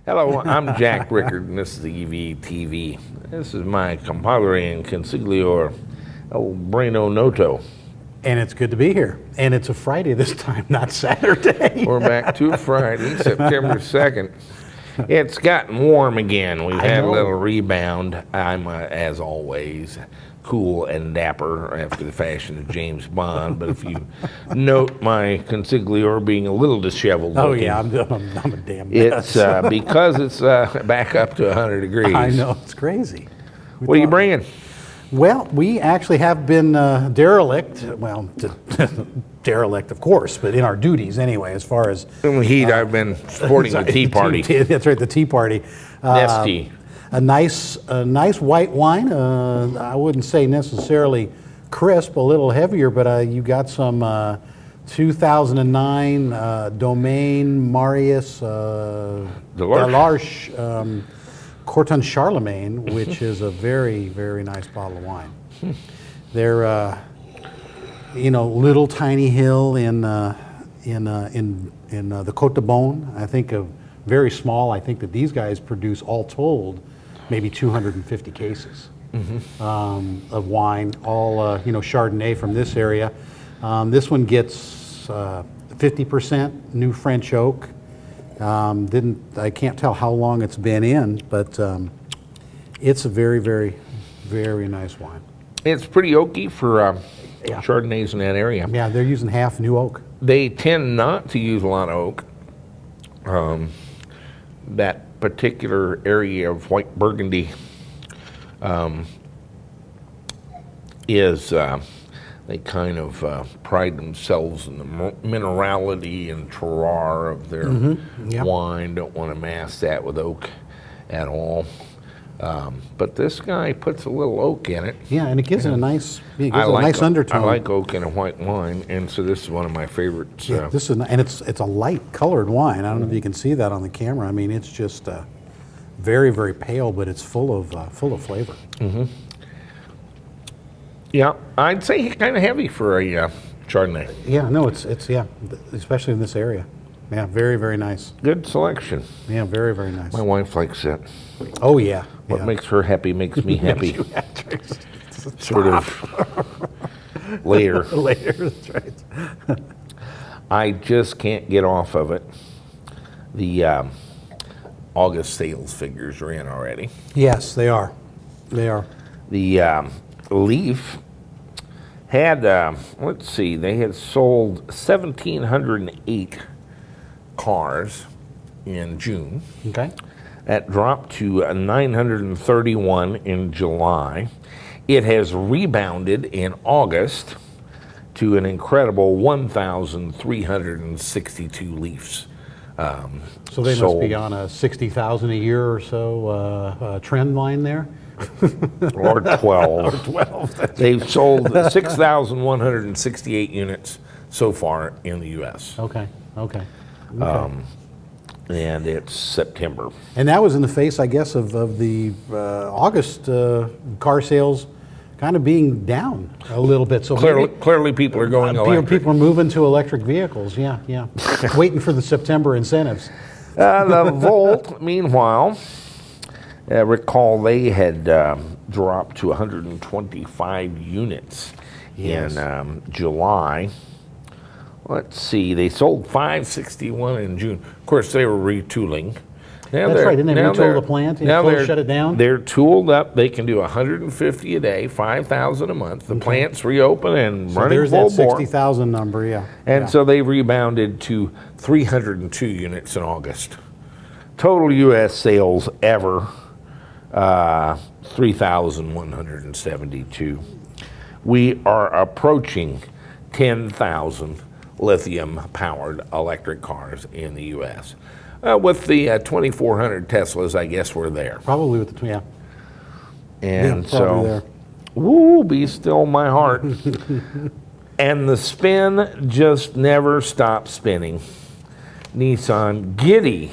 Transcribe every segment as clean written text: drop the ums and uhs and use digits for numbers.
Hello, I'm Jack Rickard, and this is EVTV. This is my compadre and consigliere, El Bueno Noto. And it's good to be here. And it's a Friday this time, not Saturday. We're back to Friday, September 2nd. It's gotten warm again. We've had a little rebound. I'm, as always, cool and dapper after the fashion of James Bond. But if you note my consigliere being a little disheveled looking, yeah, I'm a damn mess. it's because it's back up to 100 degrees. I know, it's crazy. What are you bringing? Well, we actually have been derelict, well, derelict of course, but in our duties anyway, as far as... In the heat, I've been supporting the Tea Party. That's right, the Tea Party. Nesty. A nice white wine. I wouldn't say necessarily crisp, a little heavier, but you got some 2009 Domaine Marius Delarche Corton Charlemagne, which is a very, very nice bottle of wine. They're, you know, little tiny hill in the Côte de Beaune. I think very small. I think that these guys produce, all told, maybe 250 cases of wine, all you know, Chardonnay from this area. This one gets 50% new French oak. I can't tell how long it's been in, but it's a very, very, very nice wine. It's pretty oaky for Chardonnays in that area. Yeah, they're using half new oak. They tend not to use a lot of oak. That particular area of white Burgundy is they kind of pride themselves in the minerality and terroir of their wine. Don't want to mask that with oak at all. But this guy puts a little oak in it. Yeah, and it gives it a nice, nice undertone. I like oak in a white wine, and so this is one of my favorites. Yeah, this is, and it's a light colored wine. I don't know if you can see that on the camera. I mean, it's just very, very pale, but it's full of flavor. Yeah, I'd say kind of heavy for a Chardonnay. Yeah, no, it's yeah, especially in this area. Yeah, very, very nice. Good selection. Yeah, very, very nice. My wife likes that. Oh yeah. What makes her happy makes me happy. Sort of later. Later, that's right. I just can't get off of it. The August sales figures are in already. Yes, they are. They are. The Leaf had, let's see, they had sold 1,708 cars in June. Okay. That dropped to 931 in July. It has rebounded in August to an incredible 1,362 Leafs. So they must be on a 60,000 a year or so trend line there? Or 12. Or 12. They've sold 6,168 units so far in the U.S. Okay, okay. And it's September. And that was in the face, I guess, of the August car sales kind of being down a little bit. So clearly people are going electric. People are moving to electric vehicles, yeah, yeah. Waiting for the September incentives. The Volt, meanwhile, recall they had dropped to 125 units in July. Let's see, they sold 561 in June. Of course, they were retooling. That's right, didn't they retool the plant and shut it down? They're tooled up. They can do 150 a day, 5,000 a month. The plant's reopen and running full bore. There's that 60,000 number, yeah. And so they rebounded to 302 units in August. Total U.S. sales ever, 3,172. We are approaching 10,000 lithium-powered electric cars in the U.S. With the 2,400 Teslas, I guess we're there. Probably with the, yeah. And yeah, so, there. Woo, be still my heart. And the spin just never stops spinning. Nissan giddy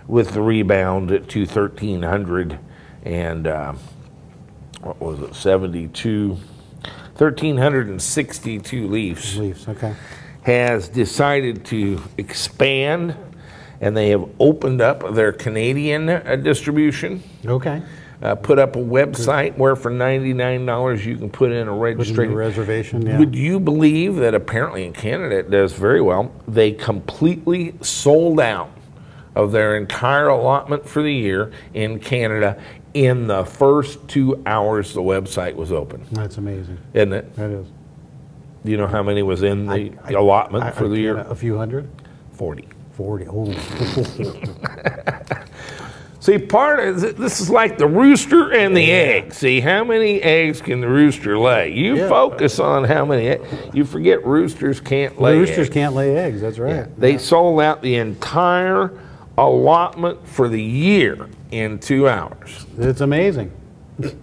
with the rebound to 1,300 and what was it, 72, 1,362 Leafs. Leafs, okay. Has decided to expand and they have opened up their Canadian distribution. Okay. Put up a website where for $99 you can put in a registration. Reservation, yeah. Would you believe that apparently in Canada it does very well? They completely sold out of their entire allotment for the year in Canada in the first 2 hours the website was open. That's amazing. Isn't it? That is. Do you know how many was in the allotment for the year? A few hundred? 40. 40. Oh. See, this is like the rooster and the egg. See, how many eggs can the rooster lay? You focus on how many. You forget roosters can't lay eggs. Roosters can't lay eggs, that's right. Yeah. They sold out the entire allotment for the year in 2 hours. It's amazing.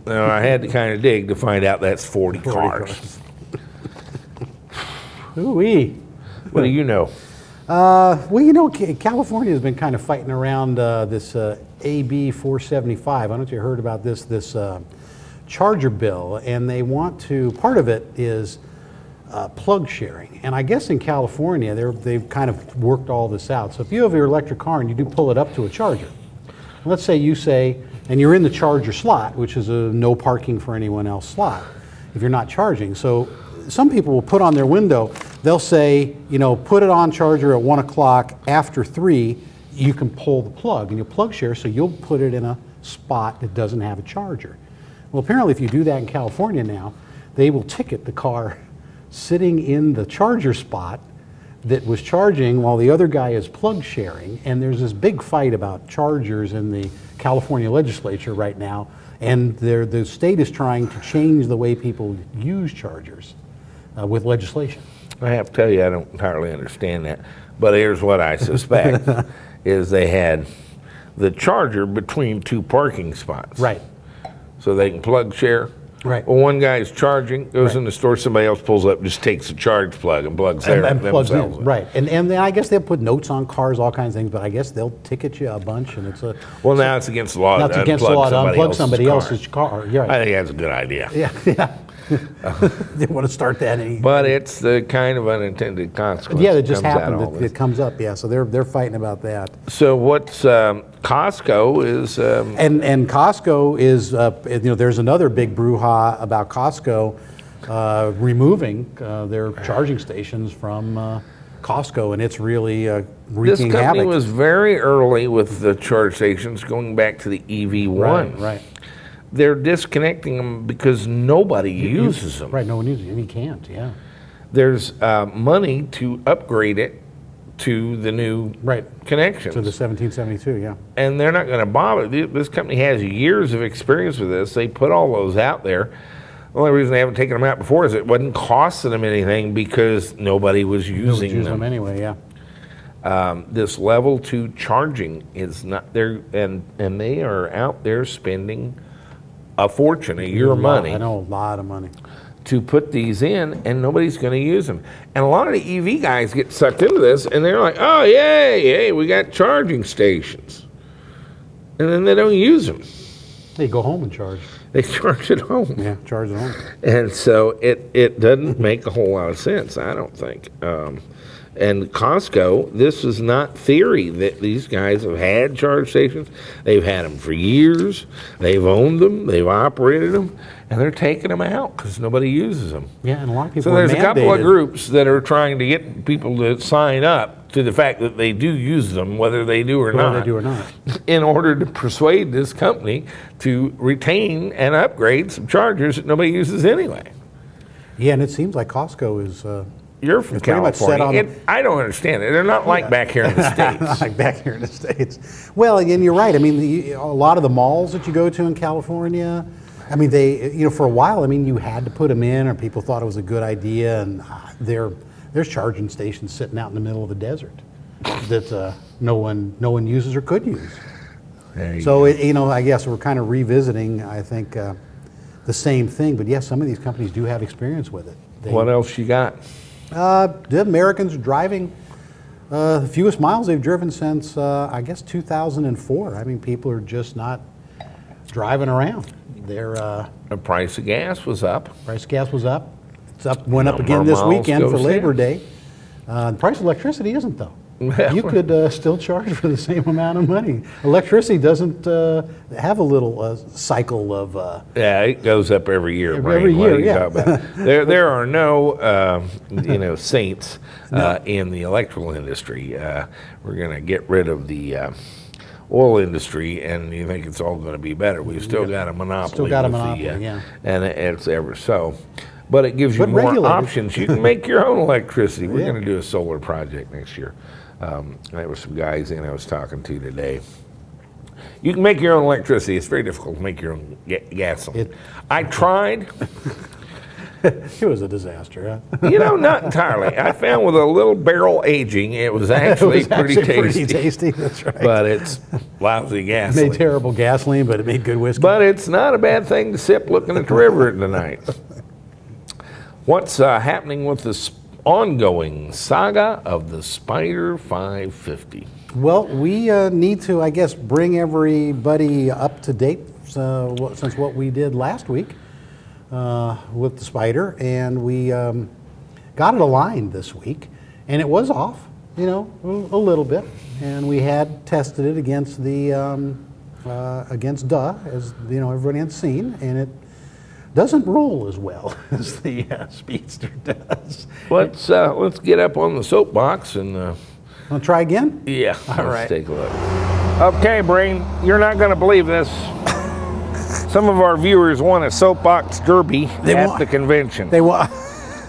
Now, I had to kind of dig to find out that's 40 cars. Ooh-wee. What do you know? Well, you know, California has been kind of fighting around this AB 475. I don't know if you heard about this charger bill, and they want to, part of it is plug sharing. And I guess in California, they've kind of worked all this out. So if you have your electric car and you do pull it up to a charger, let's say you say, and you're in the charger slot, which is a no parking for anyone else slot, if you're not charging. So some people will put on their window, they'll say, you know, put it on charger at 1 o'clock, after 3, you can pull the plug, and you'll plug share, so you'll put it in a spot that doesn't have a charger. Well, apparently if you do that in California now, they will ticket the car sitting in the charger spot that was charging while the other guy is plug sharing, and there's this big fight about chargers in the California legislature right now, and the state is trying to change the way people use chargers with legislation. I have to tell you, I don't entirely understand that, but here's what I suspect, is they had the charger between 2 parking spots. Right. So they can plug share. Right. Well, one guy's charging, goes in the store, somebody else pulls up, just takes a charge plug and plugs there and plugs in. themselves in. Right. And then I guess they'll put notes on cars, all kinds of things, but I guess they'll ticket you a bunch, and it's a... Well, now it's against the law to unplug somebody else's car. Yeah, right. I think that's a good idea. Yeah, yeah. They want to start that. But it's the kind of unintended consequence. Yeah, that just happened. It comes up. Yeah, so they're fighting about that. So what's Costco is? And Costco is. You know, there's another big brouhaha about Costco removing their charging stations from Costco, and it's really wreaking havoc. This company was very early with the charge stations, going back to the EV1. Right. They're disconnecting them because nobody uses them. Right, no one uses them. You can't, yeah. There's money to upgrade it to the new connections. To the 1772, yeah. And they're not going to bother. This company has years of experience with this. They put all those out there. The only reason they haven't taken them out before is it wasn't costing them anything because nobody was using them anyway, yeah. This level 2 charging is not there, and they are out there spending a fortune, your money. I know, a lot of money. To put these in, and nobody's going to use them. And a lot of the EV guys get sucked into this, and they're like, oh, yay, we got charging stations. And then they don't use them. They go home and charge. They charge at home. Yeah, charge at home. And so it doesn't make a whole lot of sense, I don't think. And Costco, this is not theory that these guys have had charge stations. They've had them for years. They've owned them. They've operated them. And they're taking them out because nobody uses them. Yeah, and a lot of people So there's a couple of groups that are trying to get people to sign up to the fact that they do use them, whether they do or not, in order to persuade this company to retain and upgrade some chargers that nobody uses anyway. Yeah, and it seems like Costco is... You're from California. I don't understand it. They're not like back here in the States. Not like back here in the States. Well, and you're right. I mean, a lot of the malls that you go to in California, I mean, for a while, I mean, you had to put them in, or people thought it was a good idea, and there's charging stations sitting out in the middle of the desert that no one uses or could use. So, I guess we're kind of revisiting, I think, the same thing. But yes, some of these companies do have experience with it. What else you got? The Americans are driving the fewest miles they've driven since, I guess, 2004. I mean, people are just not driving around. The price of gas was up. Price of gas was up. Went up again this weekend for Labor Day. The price of electricity isn't, though. you could still charge for the same amount of money. Electricity doesn't have a little cycle of... yeah, it goes up every year. Every year, yeah. There are no, saints in the electrical industry. We're going to get rid of the oil industry, and you think it's all going to be better. We've still got a monopoly. Still got a monopoly, yeah. And it's ever so. But it gives you more options. You can make your own electricity. We're going to do a solar project next year. There were some guys in I was talking to today. You can make your own electricity. It's very difficult to make your own gasoline. I tried. It was a disaster, huh? Not entirely. I found with a little barrel aging, it was actually pretty tasty. That's right. But it's lousy gasoline. It made terrible gasoline, but it made good whiskey. But it's not a bad thing to sip looking at the river at night. What's happening with the ongoing saga of the Spyder 550? Well, we need to, I guess, bring everybody up to date since what we did last week with the Spyder, and we got it aligned this week, and it was off, a little bit, and we had tested it against the against DUH, as everybody had seen, and it doesn't roll as well as the Speedster does. Let's get up on the soapbox and. Want to try again? Yeah. All right. Let's take a look. Okay, Brain, you're not going to believe this. Some of our viewers want a soapbox derby at the convention. They want.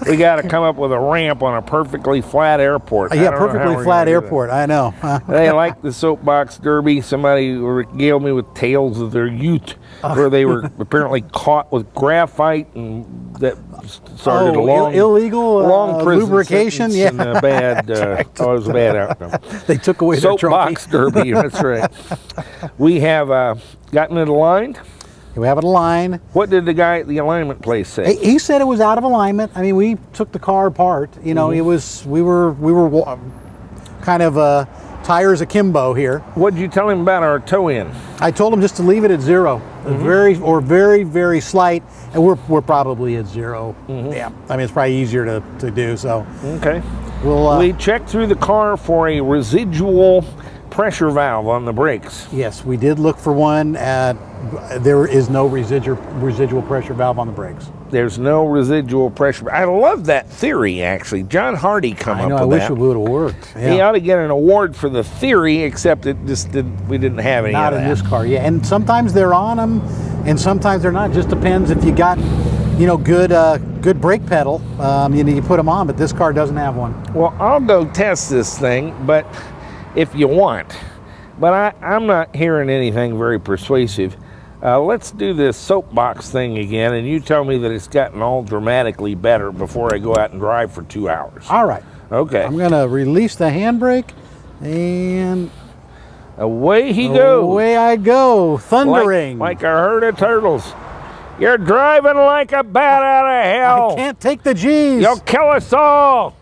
We got to come up with a ramp on a perfectly flat airport. Yeah, perfectly flat airport. I know. They like the soapbox derby. Somebody regaled me with tales of their youth, where they were apparently caught with graphite, and that started a long illegal prison lubrication. Yeah, and a bad. It was a bad outcome. They took away their trophy. Soapbox derby. That's right. We have gotten it aligned. We have it aligned. What did the guy at the alignment place say? He said it was out of alignment. I mean, we took the car apart. It was we were kind of tires akimbo here. What did you tell him about our toe in? I told him just to leave it at 0, very very slight, and we're probably at 0. Yeah, I mean it's probably easier to do. So okay, we checked through the car for a residual pressure valve on the brakes. Yes, we did look for one. There is no residual pressure valve on the brakes. There's no residual pressure. I love that theory, actually. John Hardy come up with that. I wish it would have worked. Yeah. He ought to get an award for the theory, except we didn't have any Not of that. in this car, yeah. And sometimes they're on them, and sometimes they're not. Just depends if you got, good brake pedal. You put them on, but this car doesn't have one. Well, I'll go test this thing, but if you want. But I'm not hearing anything very persuasive. Let's do this soapbox thing again, and you tell me that it's gotten all dramatically better before I go out and drive for 2 hours. All right. Okay. I'm going to release the handbrake, and away he goes. Away I go, thundering. Like a herd of turtles. You're driving like a bat out of hell. I can't take the G's. You'll kill us all.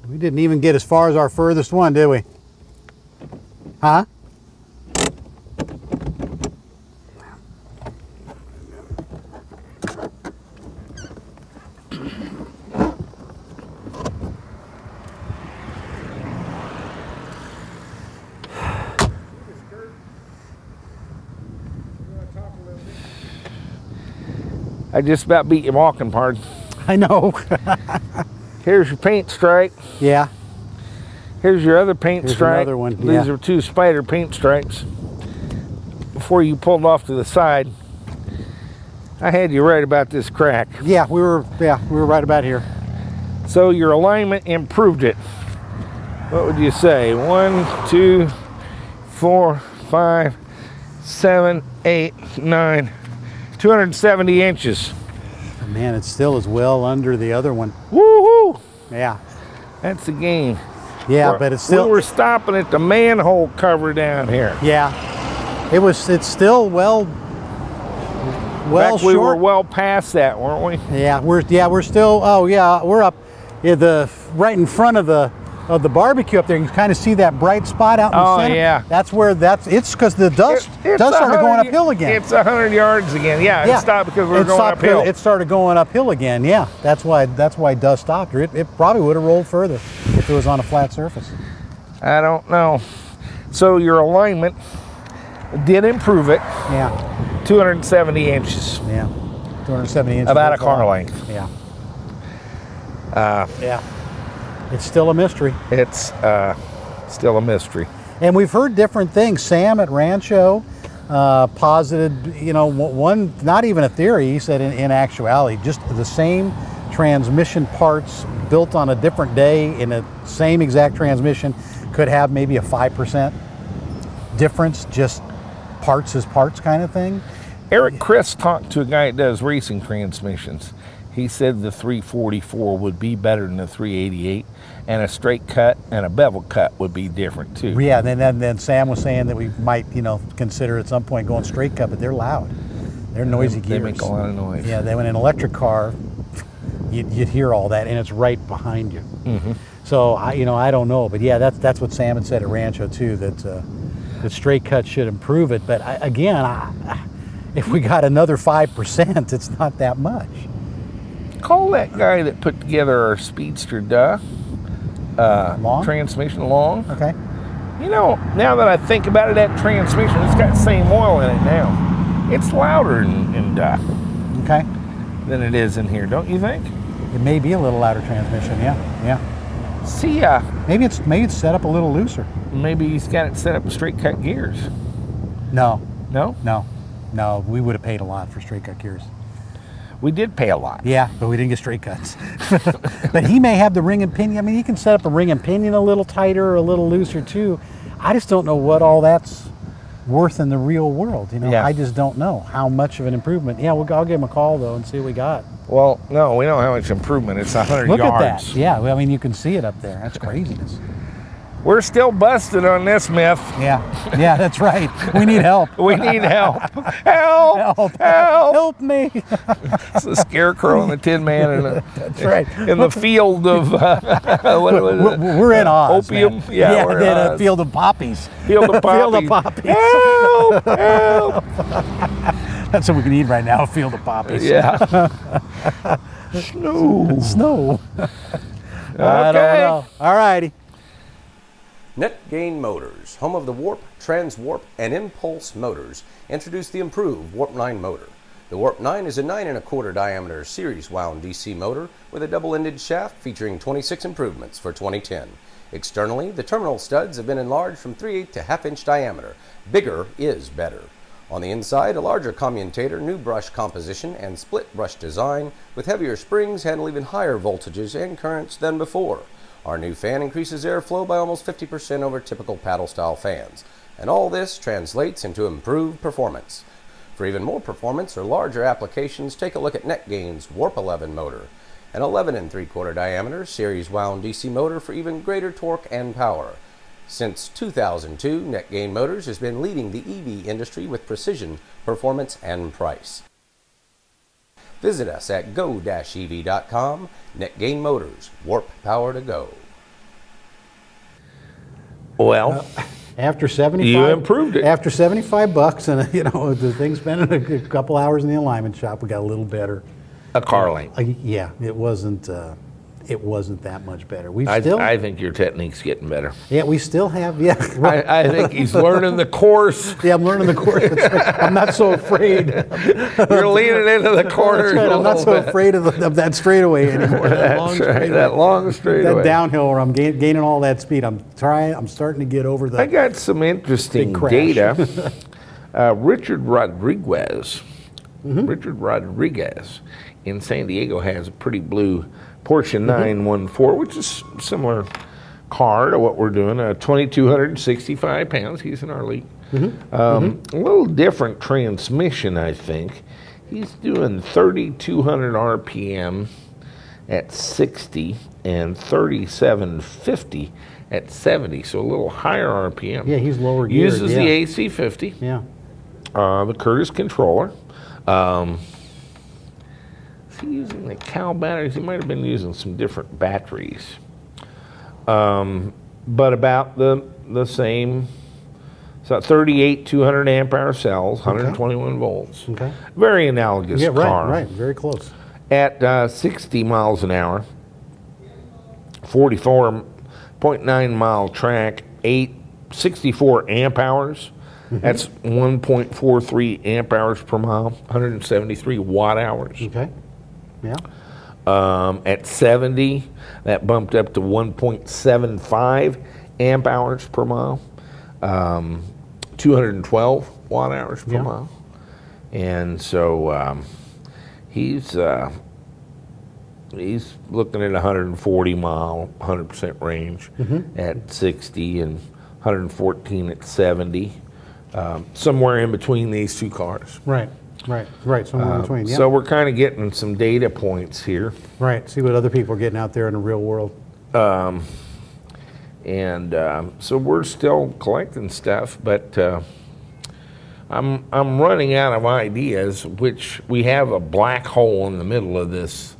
We didn't even get as far as our furthest one, did we? Huh? I just about beat you walking, pardon. I know. Here's your paint stripe. Yeah. Here's your other paint Here's stripe. another one. These Yeah. are 2 Spyder paint stripes. Before you pulled off to the side, I had you right about this crack. Yeah, we were right about here. So your alignment improved it. What would you say? 1, 2, 4, 5, 7, 8, 9, 270 inches. Man, it still is well under the other one. Woohoo! Yeah. That's the game. Yeah, but it's still. We were stopping at the manhole cover down here. Yeah. It's still well In fact, we short. were well past that, weren't we? Yeah, we're still. Oh yeah, we're up. Yeah, right in front of the barbecue up there. You can kind of see that bright spot out in the center. Oh yeah. That's where it's because the dust started going uphill again. It's 100 yards again. Yeah, it stopped because we were going uphill. It started going uphill again. Yeah, that's why dust stopped. Or it probably would have rolled further if it was on a flat surface. I don't know. So your alignment did improve it. Yeah. 270 inches. Yeah. 270 inches. About a car length. Yeah. Yeah. It's still a mystery. It's still a mystery. And we've heard different things. Sam at Rancho posited, one, not even a theory, he said in actuality, just the same transmission parts built on a different day in a same exact transmission could have maybe a 5% difference, just parts as parts kind of thing. Eric Chris talked to a guy that does racing transmissions. He said the 344 would be better than the 388, and a straight cut and a bevel cut would be different too. Yeah, then Sam was saying that we might, consider at some point going straight cut, but they're loud. They're noisy gears. They make a lot of noise. Yeah, when an electric car, you'd hear all that, and it's right behind you. Mm-hmm. So I don't know, but yeah, that's what Sam had said at Rancho too, that the straight cut should improve it. But if we got another 5%, it's not that much. Call that guy that put together our Speedster Long? transmission Long. Okay. Now that I think about it, that transmission, it's got the same oil in it now. It's louder in Okay. than it is in here, don't you think? It may be a little louder transmission. Yeah. See, Maybe it's set up a little looser. maybe he's got it set up with straight cut gears. No. No? No. We would have paid a lot for straight cut gears. We did pay a lot. Yeah, but we didn't get straight cuts. But he may have the ring and pinion. I mean, he can set up a ring and pinion a little tighter or a little looser too. I just don't know what all that's worth in the real world. Yeah. I just don't know how much of an improvement. Yeah, I'll give him a call though and see what we got. Well, no, we know how much improvement. It's 100 Look yards. at that. Yeah, well, I mean, you can see it up there. That's craziness. We're still busted on this myth. Yeah, that's right. We need help. We need help. Help! Help me. It's the Scarecrow and the Tin Man in the, That's right. in the field of what was it? We're in Oz. Opium. Man. Yeah, we're in in a Oz. field of poppies. Field of poppies. Field of poppies. Help! Help! That's what we can eat right now, a field of poppies. Yeah. Snow. I don't know. All righty. NetGain Motors, home of the Warp, Transwarp, and Impulse motors, introduced the improved Warp 9 motor. The Warp 9 is a 9 1/4 diameter series wound DC motor with a double-ended shaft featuring 26 improvements for 2010. Externally, the terminal studs have been enlarged from 3/8 to 1/2 inch diameter. Bigger is better. On the inside, a larger commutator, new brush composition, and split brush design with heavier springs handle even higher voltages and currents than before. Our new fan increases airflow by almost 50% over typical paddle-style fans, and all this translates into improved performance. For even more performance or larger applications, take a look at NetGain's Warp 11 motor, an 11 3/4 diameter series wound DC motor for even greater torque and power. Since 2002, NetGain Motors has been leading the EV industry with precision, performance, and price. Visit us at go-ev.com. NetGain Motors, warp power to go. Well, After 75, you improved it. After $75, and the thing's been in a couple hours in the alignment shop, we got a little better. a car length. Yeah, it wasn't it wasn't that much better. I think your technique's getting better. Yeah, we still have, yeah. I think he's learning the course. Yeah, I'm learning the course. That's right. I'm not so afraid. You're leaning into the corner. That's right. I'm not so afraid of that straightaway anymore. That long straightaway. That downhill where I'm gaining all that speed. I'm starting to get over the. I got some interesting data. Richard Rodriguez in San Diego has a pretty blue Porsche 914, which is similar car to what we're doing. 2,265 pounds. He's in our league. A little different transmission, I think. He's doing 3,200 RPM at 60 and 3,750 at 70, so a little higher RPM. Yeah, he's lower gear. Uses the AC50. Yeah. The Curtis controller. Is he using the Cal batteries? He might have been using some different batteries. But about the same. So 38 200 amp hour cells, 121 volts. Okay. Very analogous car. Right, very close. At 60 miles an hour, 44.9 mile track, 64 amp hours. That's 1.43 amp hours per mile, 173 watt hours. Okay. Yeah. At 70, that bumped up to 1.75 amp hours per mile, 212 watt hours per mile. And so he's looking at 140 mile, 100% range at 60 and 114 at 70. Somewhere in between these two cars. Right, somewhere in between, yeah. So we're kind of getting some data points here. Right, see what other people are getting out there in the real world. So we're still collecting stuff, but I'm running out of ideas, which we have a black hole in the middle of this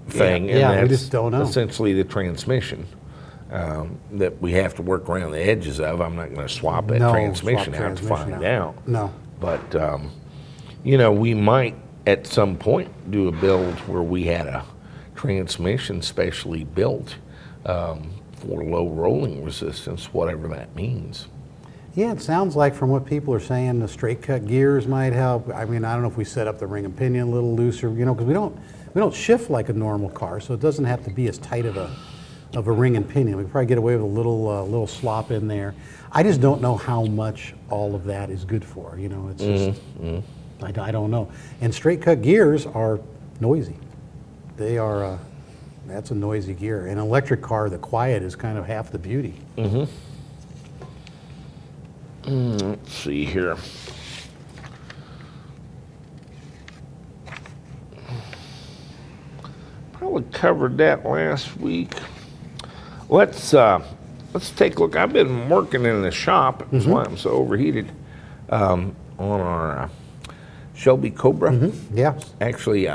thing, and that's we just don't know. Essentially the transmission. That we have to work around the edges of. I'm not going to swap that transmission out to find out. No. But, you know, we might at some point do a build where we had a transmission specially built for low rolling resistance, whatever that means. Yeah, it sounds like from what people are saying, the straight cut gears might help. I mean, I don't know if we set up the ring and pinion a little looser, you know, because we don't shift like a normal car, so it doesn't have to be as tight of a ring and pinion. We probably get away with a little slop in there. I just don't know how much all of that is good for. You know, it's just I don't know. And straight cut gears are noisy. They are. That's a noisy gear. In an electric car, the quiet is kind of half the beauty. Let's see here. Probably covered that last week. Let's take a look. I've been working in the shop. That's why I'm so overheated. On our Shelby Cobra. Yeah. Actually,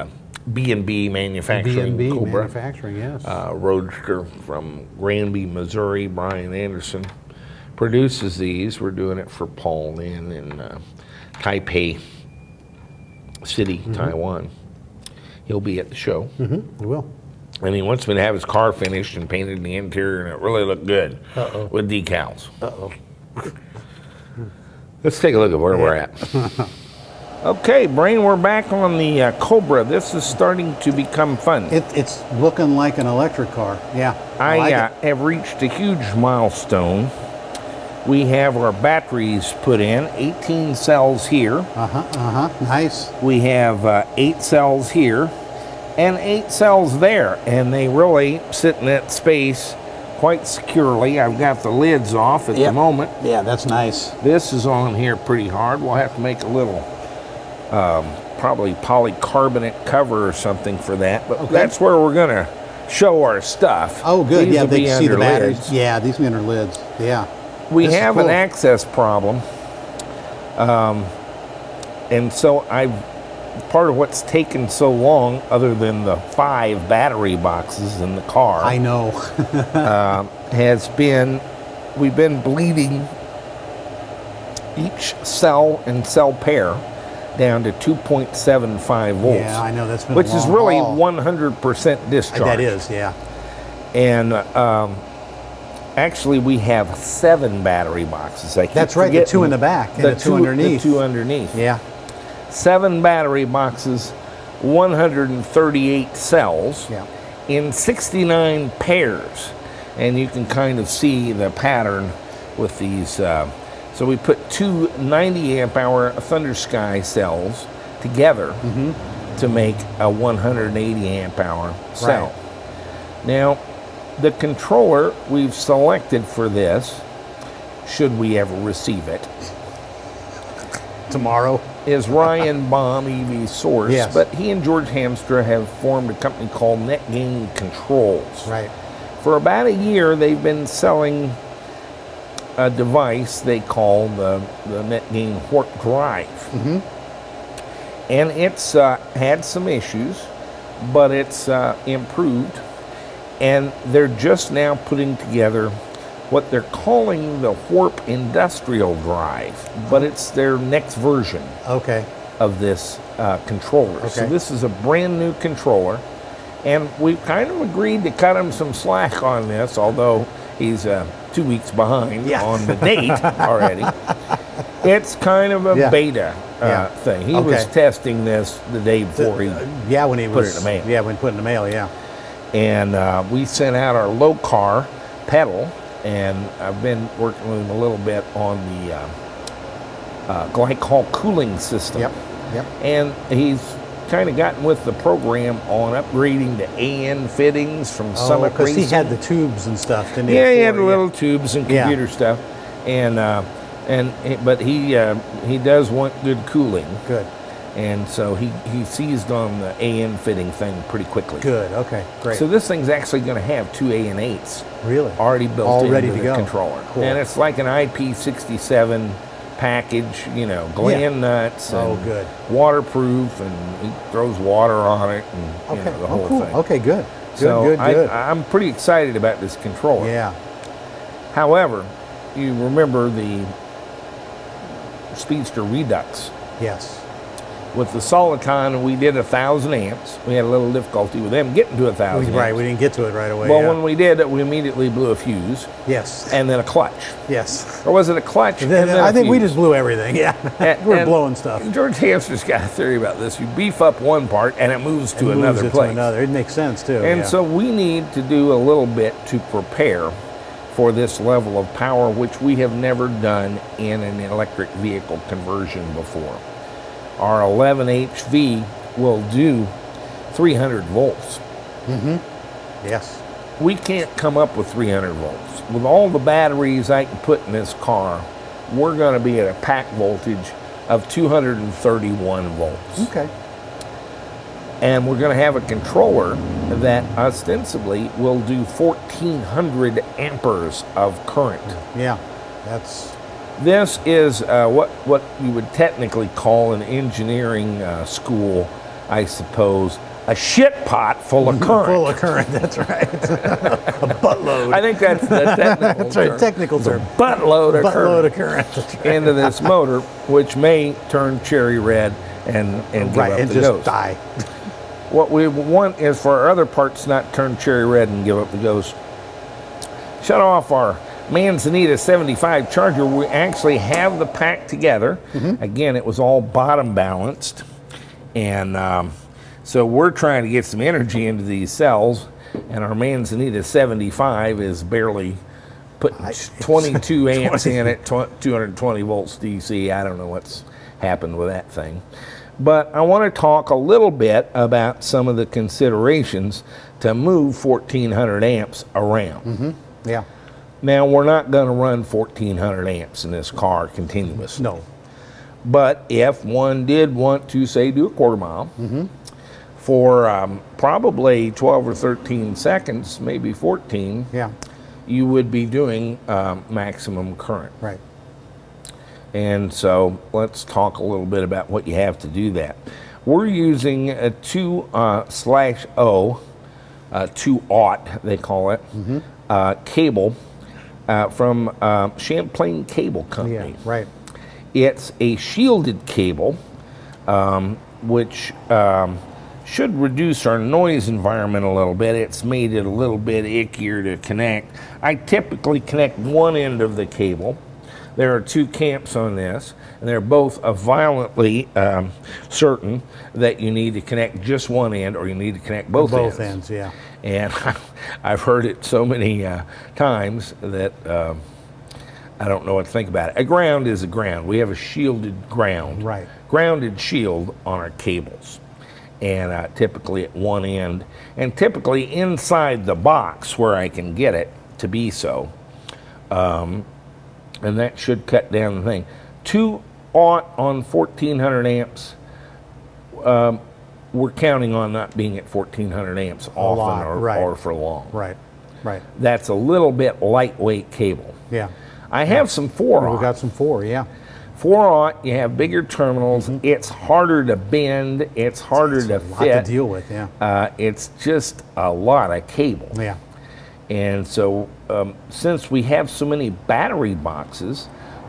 B&B manufacturing. B&B Cobra. manufacturing, yes. Roadster from Granby, Missouri. Brian Anderson produces these. We're doing it for Paul Lin in Taipei City, Taiwan. He'll be at the show. He will. And he wants me to have his car finished and painted in the interior, and it really looked good with decals. Let's take a look at where we're at. Okay, Brain, we're back on the Cobra. This is starting to become fun. It's looking like an electric car. Yeah. I have reached a huge milestone. We have our batteries put in, 18 cells here. Nice. We have 8 cells here and 8 cells there, and they really sit in that space quite securely. I've got the lids off at the moment. Yeah, that's nice. This is on here pretty hard. We'll have to make a little probably polycarbonate cover or something for that, but that's where we're going to show our stuff. Oh, good. These will they be can see the under batteries. lids. Yeah, these will be under lids. Yeah. We have an access problem, and so part of what's taken so long, other than the 5 battery boxes in the car, I know, has been we've been bleeding each cell and cell pair down to 2.75 volts. Yeah, I know, that's been a which is long really haul. 100% discharge. That is, yeah. And actually, we have 7 battery boxes. I keep That's right, the 2 in the back and the 2 underneath. The 2 underneath. Yeah. 7 battery boxes, 138 cells Yeah. in 69 pairs. And you can kind of see the pattern with these. So we put 2 90 amp hour Thunder Sky cells together to make a 180 amp hour cell. Right. Now, the controller we've selected for this, should we ever receive it, Tomorrow. is Ryan Baum EV Source. Yes. But he and George Hamstra have formed a company called Net Gain Controls. Right. For about a year, they've been selling a device they call the Net Gain Warp Drive. And it's had some issues, but it's improved. And they're just now putting together what they're calling the Warp Industrial Drive, but it's their next version Okay. of this controller. Okay. So this is a brand new controller, and we've kind of agreed to cut him some slack on this, although he's 2 weeks behind Yeah. on the date already. It's kind of a Yeah. beta Yeah. thing. He was Okay. testing this the day before he Yeah, when he put was it in the mail. Yeah, when he put it in the mail. Yeah. And we sent out our low car pedal, and I've been working with him a little bit on the glycol cooling system. Yep. Yep. And he's kind of gotten with the program on upgrading the AN fittings from Summit because Racing. he had the tubes and stuff, didn't he? Yeah, he had before? the little tubes and Yeah. computer stuff, but he does want good cooling, Good. and so he seized on the AN fitting thing pretty quickly. Good. Okay. Great. So this thing's actually going to have 2 AN8s really already built all into ready the to go. controller, Cool. and it's like an IP67 package, gland nuts and Oh, good. waterproof, and he throws water on it, and Okay. the whole cool. thing. Okay. Good. Good. So good. Good. I'm pretty excited about this controller. Yeah. However, you remember the Speedster Redux. Yes. With the Soliton, we did 1,000 amps. We had a little difficulty with them getting to 1,000 Right. amps. We didn't get to it right away. Well, yeah. when we did it, we immediately blew a fuse Yes. and then a clutch. Yes. Or was it a clutch? and Then, then I a think we fuse? just blew everything. Yeah. We're And blowing stuff. George Hamster's got a theory about this. You beef up one part and it moves to Moves another it place. To another. It makes sense too. And yeah. so we need to do a little bit to prepare for this level of power, which we have never done in an electric vehicle conversion before. Our 11HV will do 300 volts. Yes. We can't come up with 300 volts. With all the batteries I can put in this car, we're going to be at a pack voltage of 231 volts. Okay. And we're going to have a controller that ostensibly will do 1,400 amperes of current. Yeah. That's. This is what you would technically call in engineering school, I suppose, a shit pot full of current. Full of current, that's right. A buttload. I think that's the technical That's term. right, technical It's a term. buttload of Buttload current of current. That's right. into this motor, which may turn cherry red and give Right, up and the just ghost. die. What we want is for our other parts not turn cherry red and give up the ghost. Shut off our Manzanita 75 charger. We actually have the pack together. Again, it was all bottom balanced. And so we're trying to get some energy into these cells. And our Manzanita 75 is barely putting 22 amps in it, 220 volts DC. I don't know what's happened with that thing. But I want to talk a little bit about some of the considerations to move 1,400 amps around. Yeah. Now, we're not going to run 1,400 amps in this car continuously. No. But if one did want to, say, do a quarter mile for probably 12 or 13 seconds, maybe 14, Yeah. you would be doing maximum current. Right. And so let's talk a little bit about what you have to do that. We're using a 2/0, 2/0, they call it, cable from Champlain Cable Company. Yeah. Right. It's a shielded cable which should reduce our noise environment a little bit. It's made it a little bit ickier to connect. I typically connect one end of the cable. There are 2 camps on this, and they're both violently certain that you need to connect just one end or you need to connect both ends. Both ends, yeah. And I've heard it so many times that I don't know what to think about it. A ground is a ground. We have a shielded ground. Right. Grounded shield on our cables. And typically at one end, and typically inside the box where I can get it to be so. And that should cut down the thing. 2 aught on 1400 amps. We're counting on not being at 1400 amps often or for long. Right, right. That's a little bit lightweight cable. Yeah. I have some 4 aught. We've got some 4, yeah. 4 aught, you have bigger terminals. It's harder to bend. It's harder to fit. A lot to deal with, yeah. It's just a lot of cable. Yeah. And so since we have so many battery boxes,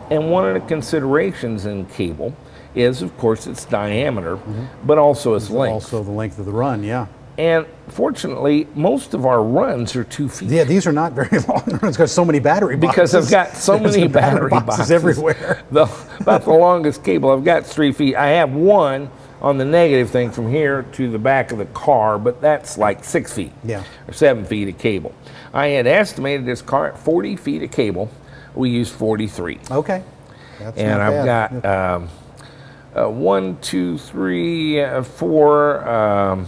and one of the considerations in cable is, of course, its diameter, but also its length. Also the length of the run, yeah. And fortunately, most of our runs are 2 feet. Yeah, these are not very long runs because so many battery boxes. Because I've got so many battery boxes everywhere. About the longest cable I've got is 3 feet. I have one on the negative thing from here to the back of the car, but that's like 6 feet, or 7 feet of cable. I had estimated this car at 40 feet of cable. We use 43. Okay. That's and I've got 1, 2, 3, 4,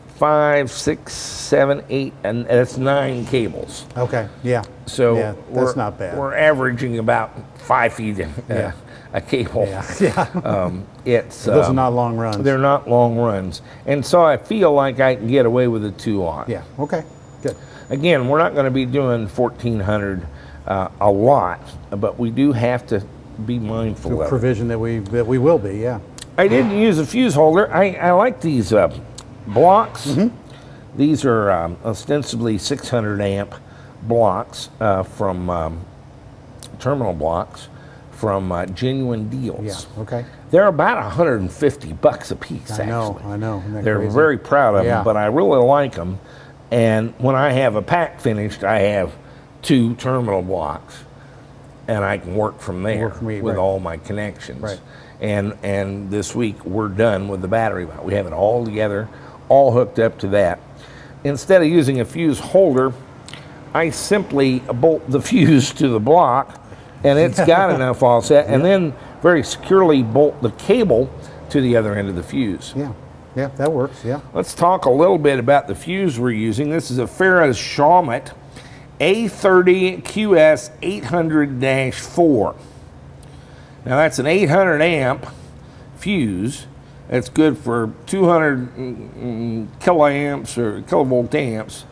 5, 6, 7, 8, and that's 9 cables. Okay, yeah. So yeah, that's not bad. We're averaging about 5 feet a cable. Yeah. Those are not long runs. They're not long runs. And so I feel like I can get away with a 2 aught. Yeah, okay, good. Again, we're not going to be doing 1400 a lot, but we do have to be mindful of provision that we will be, yeah. I didn't use a fuse holder. I like these blocks. These are ostensibly 600 amp blocks from terminal blocks from Genuine Deals. Yeah, okay. They're about 150 bucks a piece, I know. They're crazy? Very proud of them, but I really like them. And when I have a pack finished, I have 2 terminal blocks, and I can work from there with all my connections. Right. And this week we're done with the battery. We have it all together, all hooked up to that. Instead of using a fuse holder, I simply bolt the fuse to the block, and it's got enough offset, and then very securely bolt the cable to the other end of the fuse. Yeah, yeah, that works, yeah. Let's talk a little bit about the fuse we're using. This is a Ferris Shawmut A30 QS 800-4. Now that's an 800 amp fuse. That's good for 200 kiloamps or kilovolt amps.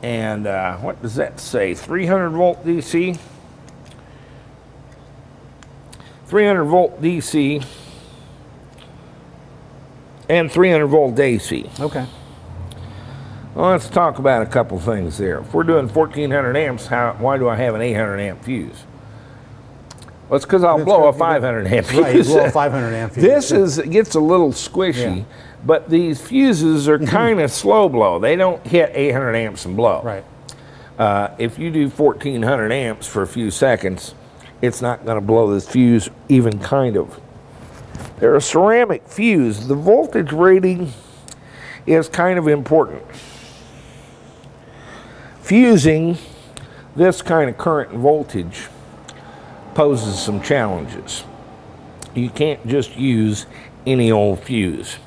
And what does that say? 300 volt DC? 300 volt DC and 300 volt AC. Okay. Well, let's talk about a couple things there. If we're doing 1400 amps, why do I have an 800 amp fuse? Well, it's because I'll blow a 500 amp fuse. Right, you blow a 500 amp fuse. This gets a little squishy, but these fuses are kind of slow blow. They don't hit 800 amps and blow. Right. If you do 1400 amps for a few seconds, it's not going to blow this fuse even kind of. They're a ceramic fuse. The voltage rating is kind of important. Fusing this kind of current and voltage poses some challenges. You can't just use any old fuse.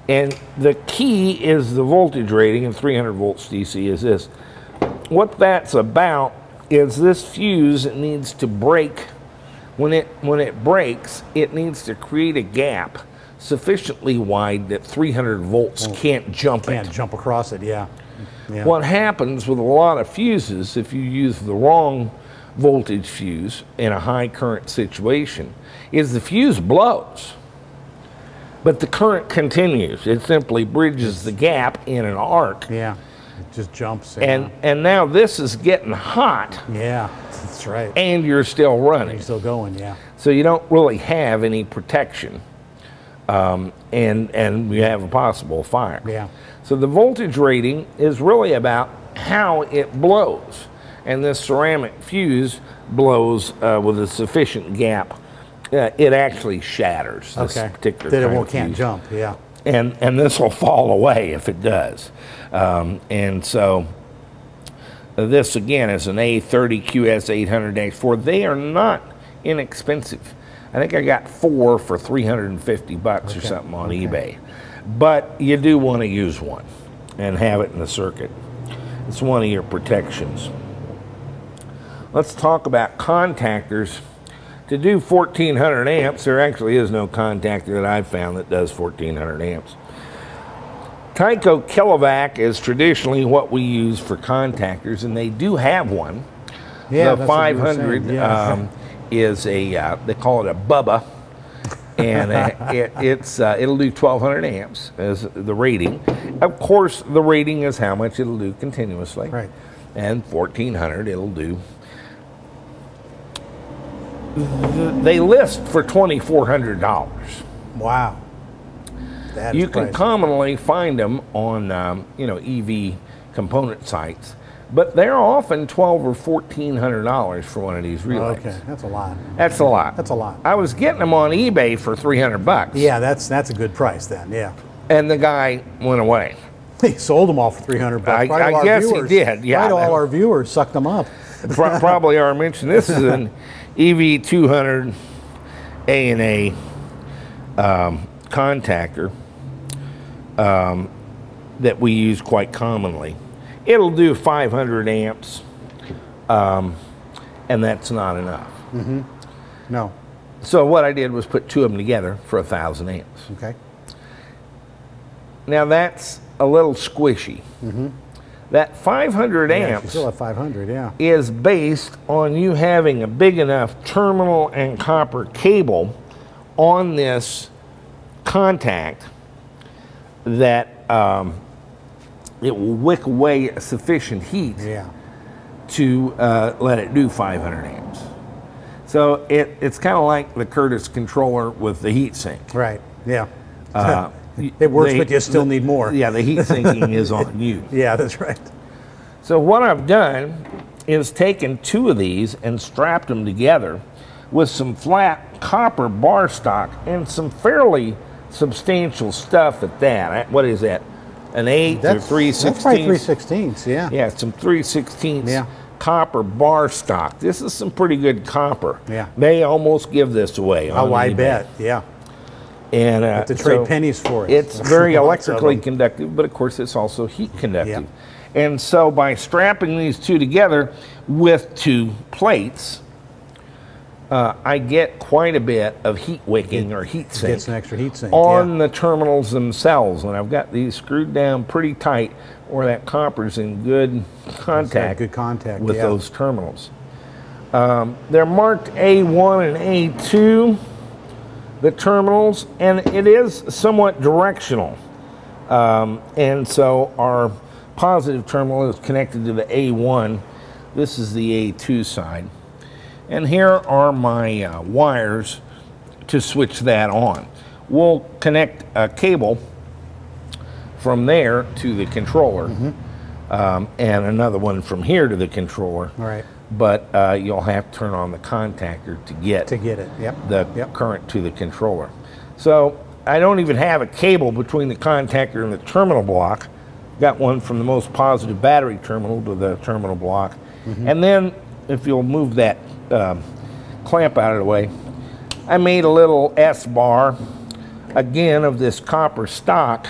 And the key is the voltage rating, and 300 volts DC is this. What that's about is this fuse needs to break. When it breaks, it needs to create a gap sufficiently wide that 300 volts can't jump it. Can't jump across it, yeah. What happens with a lot of fuses, if you use the wrong voltage fuse in a high current situation, is the fuse blows, but the current continues. It simply bridges the gap in an arc. Yeah, it just jumps. And now this is getting hot. Yeah, that's right. And you're still running. You're still going, yeah. So you don't really have any protection, and we have a possible fire. Yeah. So the voltage rating is really about how it blows. And this ceramic fuse blows with a sufficient gap. It actually shatters this particular that kind it of can't fuse. jump, yeah. And this will fall away if it does. And so this, again, is an A30 QS800-4. They are not inexpensive. I think I got 4 for $350 or something on eBay. But you do want to use one and have it in the circuit. It's one of your protections. Let's talk about contactors. To do 1400 amps, there actually is no contactor that I've found that does 1400 amps. Tyco Kilovac is traditionally what we use for contactors, and they do have one. Yeah, the 500 is a, they call it a Bubba, and it'll do 1200 amps as the rating. Of course, the rating is how much it'll do continuously. Right. And 1400 it'll do. They list for $2,400. Wow. That You is can pricey. commonly find them on you know, EV component sites, but they're often $1,200 or $1,400 for one of these relays. Okay, that's a lot. That's a lot. That's a lot. I was getting them on eBay for $300. Yeah, that's a good price then. Yeah. And the guy went away. He sold them all for $300. I guess he did. Yeah. Right, all our viewers sucked them up. Probably our mention. This is an EV200 A&A contactor that we use quite commonly. It'll do 500 amps, and that's not enough. Mm-hmm. No. So what I did was put 2 of them together for 1,000 amps. Okay. Now that's a little squishy. Mm-hmm. That 500 Yeah, amps you still have 500, yeah. is based on you having a big enough terminal and copper cable on this contact that it will wick away sufficient heat to let it do 500 amps. So it's kind of like the Curtis controller with the heat sink. Right, yeah. It works, but you still need more. Yeah, the heat sinking is on you. Yeah, that's right. So what I've done is taken 2 of these and strapped them together with some flat copper bar stock and some fairly substantial stuff at that. What is that? An 8 or 3/16? That's probably 3/16, yeah. Yeah, some 3/16 copper bar stock. This is some pretty good copper. Yeah. They almost give this away on Oh, I eBay. bet, yeah. And have to trade pennies for it. It's very Lots of electrically them. conductive, but of course it's also heat conductive. And so by strapping these 2 together with 2 plates, I get quite a bit of heat wicking or heat sink Gets an extra heat sink, on the terminals themselves. And I've got these screwed down pretty tight where that copper's in good contact, with those terminals. They're marked A1 and A2. The terminals, and it is somewhat directional. And so our positive terminal is connected to the A1. This is the A2 side. And here are my wires to switch that on. We'll connect a cable from there to the controller, and another one from here to the controller. Right. But you'll have to turn on the contactor to get it. the current to the controller. So I don't even have a cable between the contactor and the terminal block. Got one from the most positive battery terminal to the terminal block. And then if you'll move that clamp out of the way, I made a little S-bar, again of this copper stock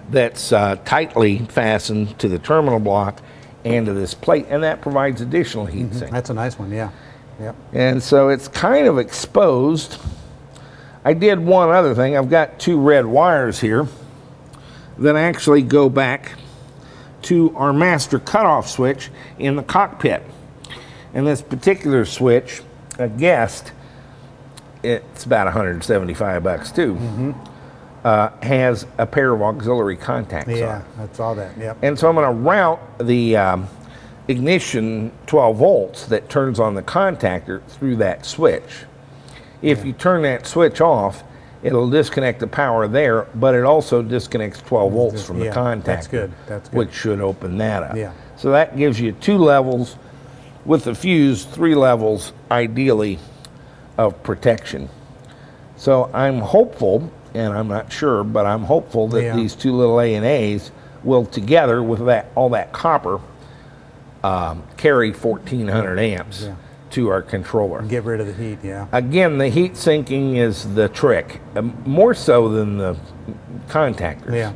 that's tightly fastened to the terminal block and to this plate, and that provides additional heat sink. That's a nice one, yeah. Yep. And so it's kind of exposed. I did one other thing. I've got 2 red wires here that actually go back to our master cutoff switch in the cockpit. And this particular switch, a guest, it's about $175 too, has a pair of auxiliary contacts on. Yeah, I saw that, yep. And so I'm going to route the ignition 12 volts that turns on the contactor through that switch. If you turn that switch off, it'll disconnect the power there, but it also disconnects 12 volts from the contactor. That's good. That's good. Which should open that up. Yeah. So that gives you 2 levels with the fuse, 3 levels ideally of protection. So I'm hopeful, and I'm not sure, but I'm hopeful that these 2 little A&As will together with all that copper carry 1400 amps to our controller. Get rid of the heat, Again, the heat sinking is the trick, more so than the contactors.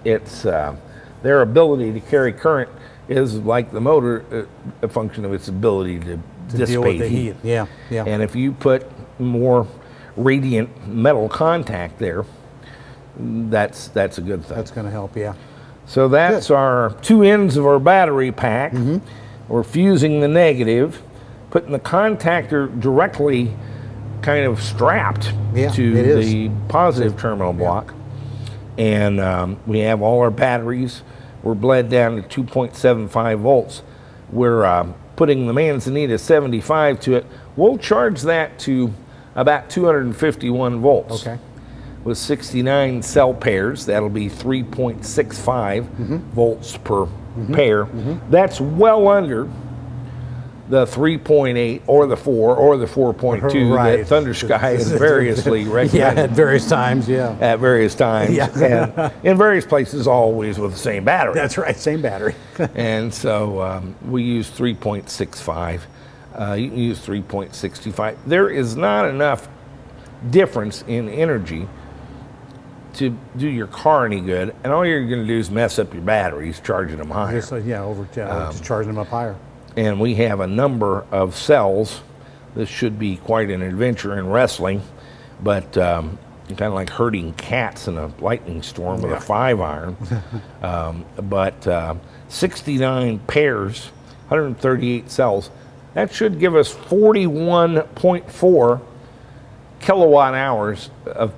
It's their ability to carry current is like the motor, a function of its ability to dissipate deal with the heat. And if you put more radiant metal contact there, that's a good thing. That's going to help, So that's our 2 ends of our battery pack. We're fusing the negative, putting the contactor directly kind of strapped to the positive terminal block. And we have all our batteries. We're bled down to 2.75 volts. We're putting the Manzanita 75 to it. We'll charge that to about 251 volts. With 69 cell pairs, that'll be 3.65 volts per pair. That's well under the 3.8 or the 4 or the 4.2 that Thunder Sky has variously recommended. At various times, At various times. And in various places, always with the same battery. That's right, same battery. And so we use 3.65. You can use 3.65. There is not enough difference in energy to do your car any good, and all you're going to do is mess up your batteries, charging them higher. Just charging them up higher. And we have a number of cells. This should be quite an adventure in wrestling, but kind of like herding cats in a lightning storm with a 5-iron. But 69 pairs, 138 cells. That should give us 41.4 kilowatt hours of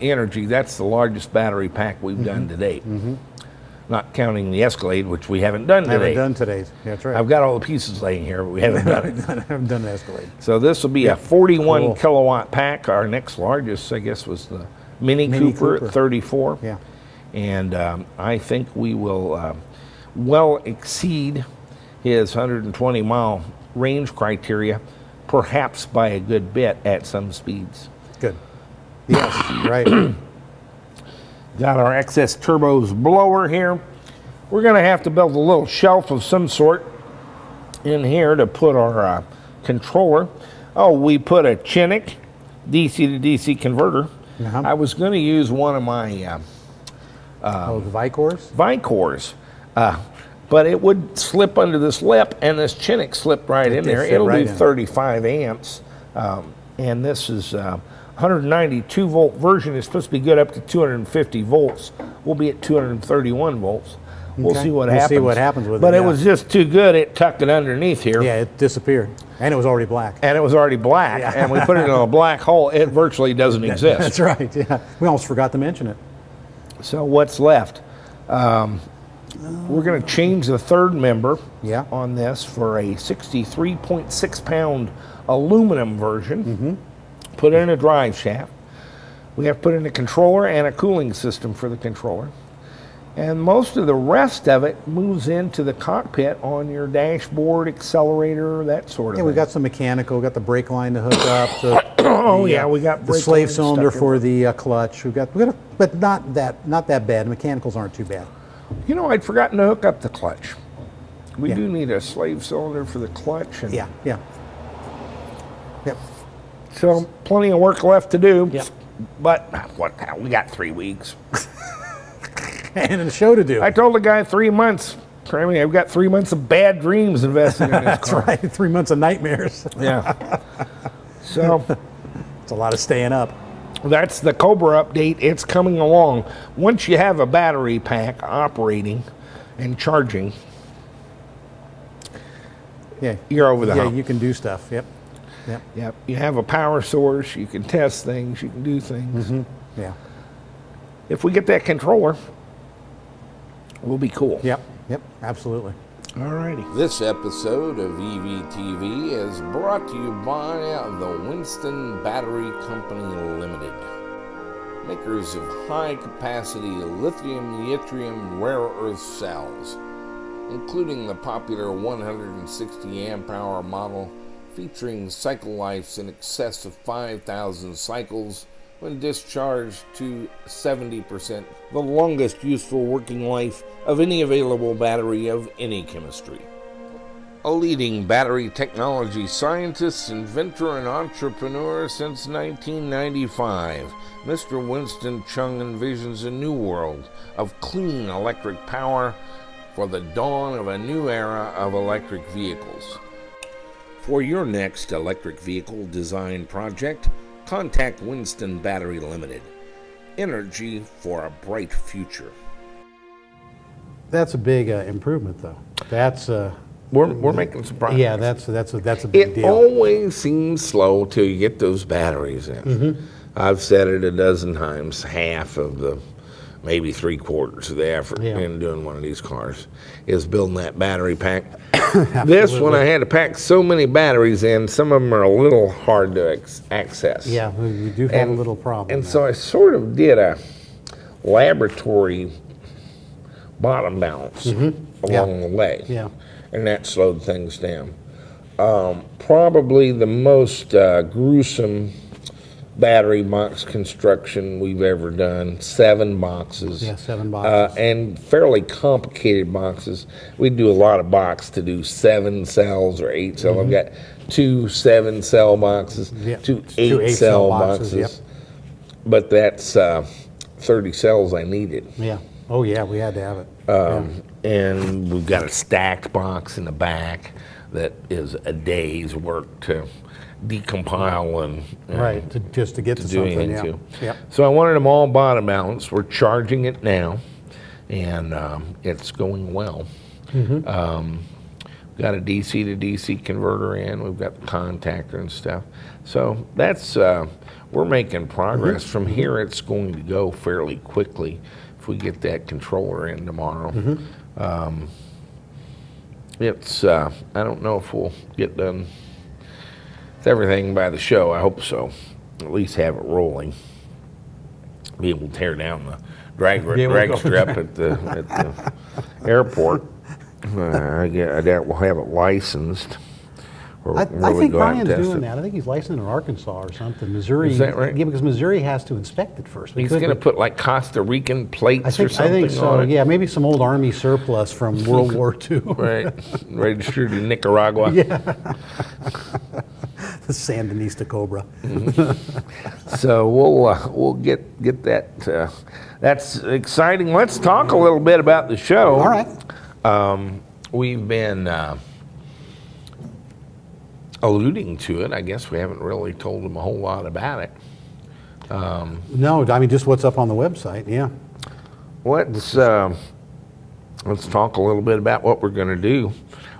energy. That's the largest battery pack we've done to date. Not counting the Escalade, which we haven't done today. That's right. I've got all the pieces laying here, but we haven't done it. haven't done the Escalade. So this will be a 41 kilowatt pack. Our next largest, I guess, was the Mini Cooper at 34. And I think we will well exceed his 120-mile range criteria, perhaps by a good bit at some speeds. Good. Yes, right. Got our excess turbos blower here. We're going to have to build a little shelf of some sort in here to put our controller. Oh, we put a Chinook DC to DC converter. I was going to use one of my the Vicors? Vicors. But it would slip under this lip, and this Chinook slipped right in there. It'll do 35 amps. And this is 192 volt version. Is supposed to be good up to 250 volts. We'll be at 231 volts. We'll see what happens. We'll see what happens with it. But it was just too good. It tucked it underneath here. Yeah, it disappeared. And it was already black. And it was already black. And we put it in a black hole. It virtually doesn't exist. That's right. Yeah, we almost forgot to mention it. So what's left? We're going to change the third member on this for a 63.6 pound aluminum version. Put in a drive shaft. We have to put in a controller and a cooling system for the controller. And most of the rest of it moves into the cockpit on your dashboard, accelerator, that sort of thing. We got some mechanical. We got the brake line to hook up. We got the slave cylinder for the clutch. But not that bad. Mechanicals aren't too bad. You know, I'd forgotten to hook up the clutch. We do need a slave cylinder for the clutch. And Yep. So plenty of work left to do. But what the hell? We got 3 weeks. And a show to do. I told the guy 3 months. I mean, I've got 3 months of bad dreams invested in this car. That's right. 3 months of nightmares. So it's a lot of staying up. That's the Cobra update. It's coming along. Once you have a battery pack operating and charging, you're over the hump. You can do stuff. Yep. You have a power source. You can test things. You can do things. If we get that controller, we'll be cool. Yep. Absolutely. Alrighty. This episode of EVTV is brought to you by the Winston Battery Company Limited, makers of high-capacity lithium yttrium rare earth cells, including the popular 160 amp-hour model featuring cycle lives in excess of 5,000 cycles when discharged to 70%, the longest useful working life of any available battery of any chemistry. A leading battery technology scientist, inventor, and entrepreneur since 1995, Mr. Winston Chung envisions a new world of clean electric power for the dawn of a new era of electric vehicles. For your next electric vehicle design project, contact Winston Battery Limited. Energy for a bright future. That's a big improvement, though. That's We're making some progress. yeah. That's a big It deal. always seems slow till you get those batteries in. I've said it a dozen times. Half of the, maybe 3/4 of the effort in doing one of these cars is building that battery pack. This one I had to pack so many batteries in. Some of them are a little hard to access. Yeah, we do have a little problem. And there. so I sort of did a laboratory bottom balance along the way. Yeah. And that slowed things down. Probably the most gruesome battery box construction we've ever done. 7 boxes. Yeah, 7 boxes. And fairly complicated boxes. We do a lot of box to do 7 cells or 8 cells. I've got 2 7-cell boxes, Yep. 2 2 8-cell boxes, boxes. But that's 30 cells I needed. Yeah. Oh, yeah, we had to have it. And we've got a stacked box in the back that is a day's work to decompile and Right, just to get to do something. anything Yeah. to. Yep. So I wanted them all bottom balanced. We're charging it now, and it's going well. Got a DC to DC converter in. We've got the contactor and stuff. So that's we're making progress. From here, it's going to go fairly quickly if we get that controller in tomorrow. It's I don't know if we'll get done with everything by the show. I hope so. At least have it rolling. Be able to tear down the drag strip at the airport. I doubt we'll have it licensed. I think Brian's doing that. I think he's licensed in Arkansas or something. Missouri. Is that right? Yeah, because Missouri has to inspect it first. He's going to put like Costa Rican plates I or something think so. on it. Yeah, maybe some old Army surplus from World War II. Right. Registered in Nicaragua. Yeah. The Sandinista Cobra. So we'll get that. That's exciting. Let's talk a little bit about the show. All right. We've been alluding to it. I guess we haven't really told them a whole lot about it. No, I mean just what's up on the website. Yeah. Let's talk a little bit about what we're going to do.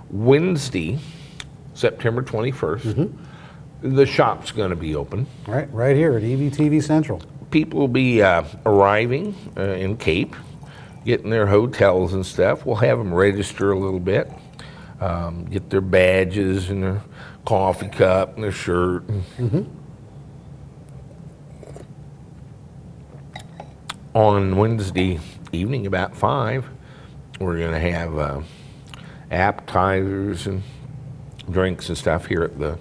Wednesday, September 21st, the shop's going to be open. Right here at EVTV Central. People will be arriving in Cape, getting their hotels and stuff. We'll have them register a little bit, get their badges and their coffee cup and their shirt. On Wednesday evening about 5, we're going to have appetizers and drinks and stuff here at the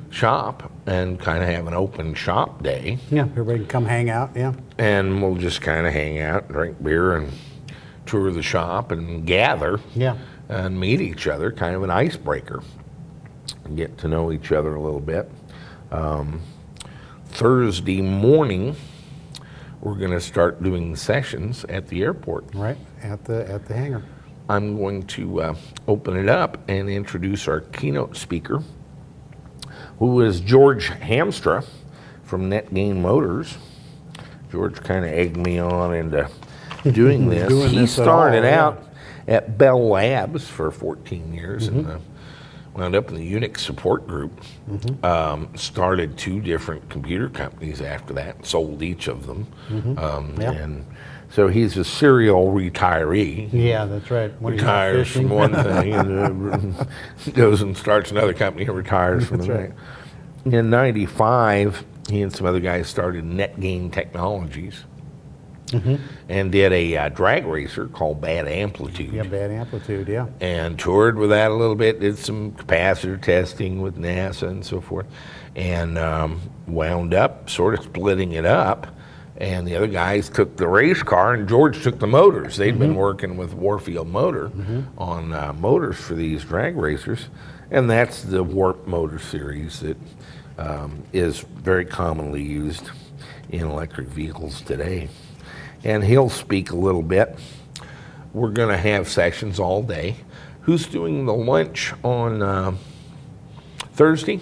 shop and kind of have an open shop day. Yeah, everybody can come hang out. Yeah. And we'll just kind of hang out, drink beer, and tour the shop and gather Yeah. and meet each other, kind of an icebreaker, and get to know each other a little bit. Thursday morning, we're going to start doing sessions at the airport. Right at the hangar. I'm going to open it up and introduce our keynote speaker, who is George Hamstra from NetGain Motors. George kind of egged me on into doing this. He started out at Bell Labs for 14 years in the wound up in the Unix support group, started 2 different computer companies after that, sold each of them. And so he's a serial retiree. Yeah, that's right. When retires from one thing and goes and starts another company and retires from the next. In '95, he and some other guys started NetGain Technologies and did a drag racer called Bad Amplitude. Yeah, Bad Amplitude, yeah. And toured with that a little bit, did some capacitor testing with NASA and so forth, and wound up sort of splitting it up. And the other guys took the race car, and George took the motors. They'd been working with Warfield Motor on motors for these drag racers, and that's the Warp motor series that is very commonly used in electric vehicles today. And he'll speak a little bit. We're going to have sessions all day. Who's doing the lunch on Thursday?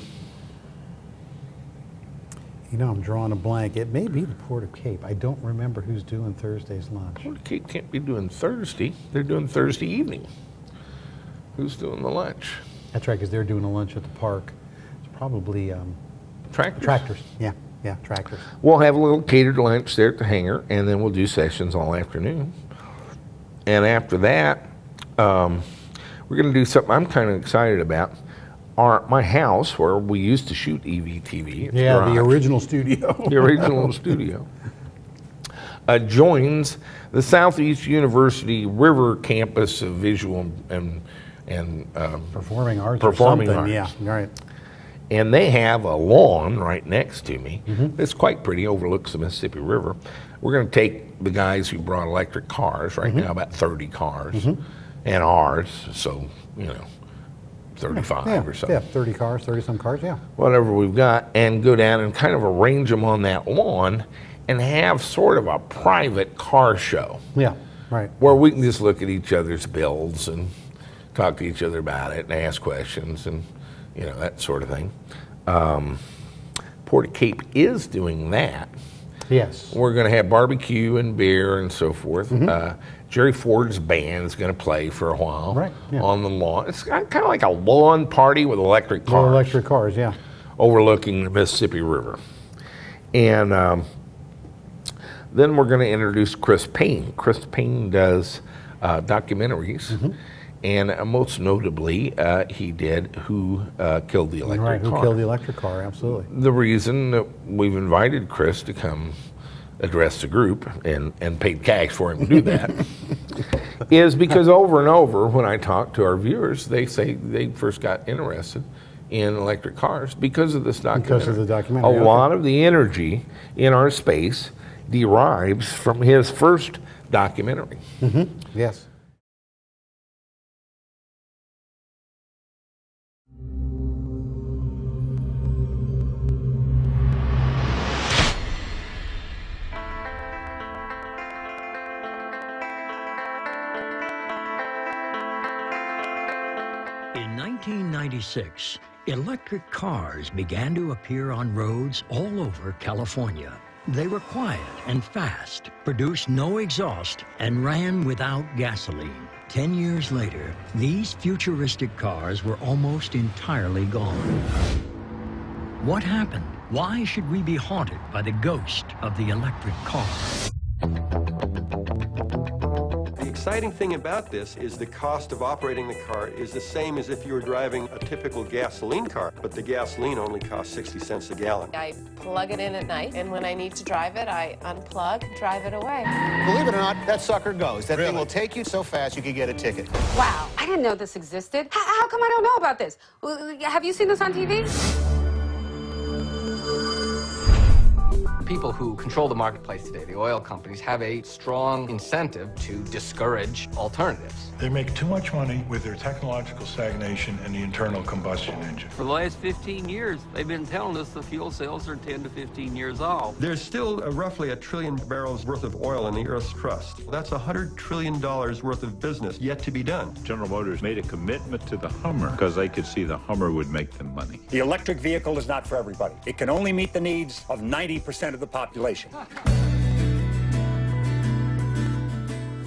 You know, I'm drawing a blank. It may be the Port of Cape. I don't remember who's doing Thursday's lunch. Port of Cape can't be doing Thursday. They're doing Thursday evening. Who's doing the lunch? That's right, because they're doing a lunch at the park. It's probably Tractors. tractors. Yeah, tractors. We'll have a little catered lunch there at the hangar, and then we'll do sessions all afternoon. And after that, we're going to do something I'm kind of excited about. My house, where we used to shoot EVTV. Yeah, the original studio. The original studio. Joins the Southeast University River Campus of Visual and Performing arts. Performing or arts. Yeah, right. And they have a lawn right next to me. It's quite pretty, overlooks the Mississippi River. We're going to take the guys who brought electric cars, right now about 30 cars, and ours, so, you know, 35 or something. Yeah, 30 cars, 30-some cars, yeah. Whatever we've got, and go down and kind of arrange them on that lawn and have sort of a private car show. Yeah, right. Where we can just look at each other's builds and talk to each other about it and ask questions and, you know, that sort of thing. Port of Cape is doing that. Yes. We're going to have barbecue and beer and so forth. Jerry Ford's band is going to play for a while on the lawn. It's kind of like a lawn party with electric cars. Well, electric cars, yeah. Overlooking the Mississippi River. And then we're going to introduce Chris Payne. Chris Payne does documentaries. And most notably, he did Who Killed the Electric Car. Who Killed the Electric Car, absolutely. The reason that we've invited Chris to come address the group and paid cash for him to do that is because over and over when I talk to our viewers, they say they first got interested in electric cars because of this documentary. Because of the documentary. A lot of the energy in our space derives from his first documentary. Yes. In 1996, electric cars began to appear on roads all over California. They were quiet and fast, produced no exhaust, and ran without gasoline. 10 years later, these futuristic cars were almost entirely gone. What happened? Why should we be haunted by the ghost of the electric car? The exciting thing about this is the cost of operating the car is the same as if you were driving a typical gasoline car, but the gasoline only costs 60 cents a gallon. I plug it in at night, and when I need to drive it, I unplug, drive it away. Believe it or not, that sucker goes. That thing will take you so fast you could get a ticket. Wow, I didn't know this existed. How come I don't know about this? Have you seen this on TV? People who control the marketplace today, the oil companies, have a strong incentive to discourage alternatives. They make too much money with their technological stagnation and the internal combustion engine. For the last 15 years, they've been telling us the fuel cells are 10 to 15 years old. There's still roughly 1 trillion barrels worth of oil in the Earth's crust. That's $100 trillion worth of business yet to be done. General Motors made a commitment to the Hummer because they could see the Hummer would make them money. The electric vehicle is not for everybody. It can only meet the needs of 90% of the population.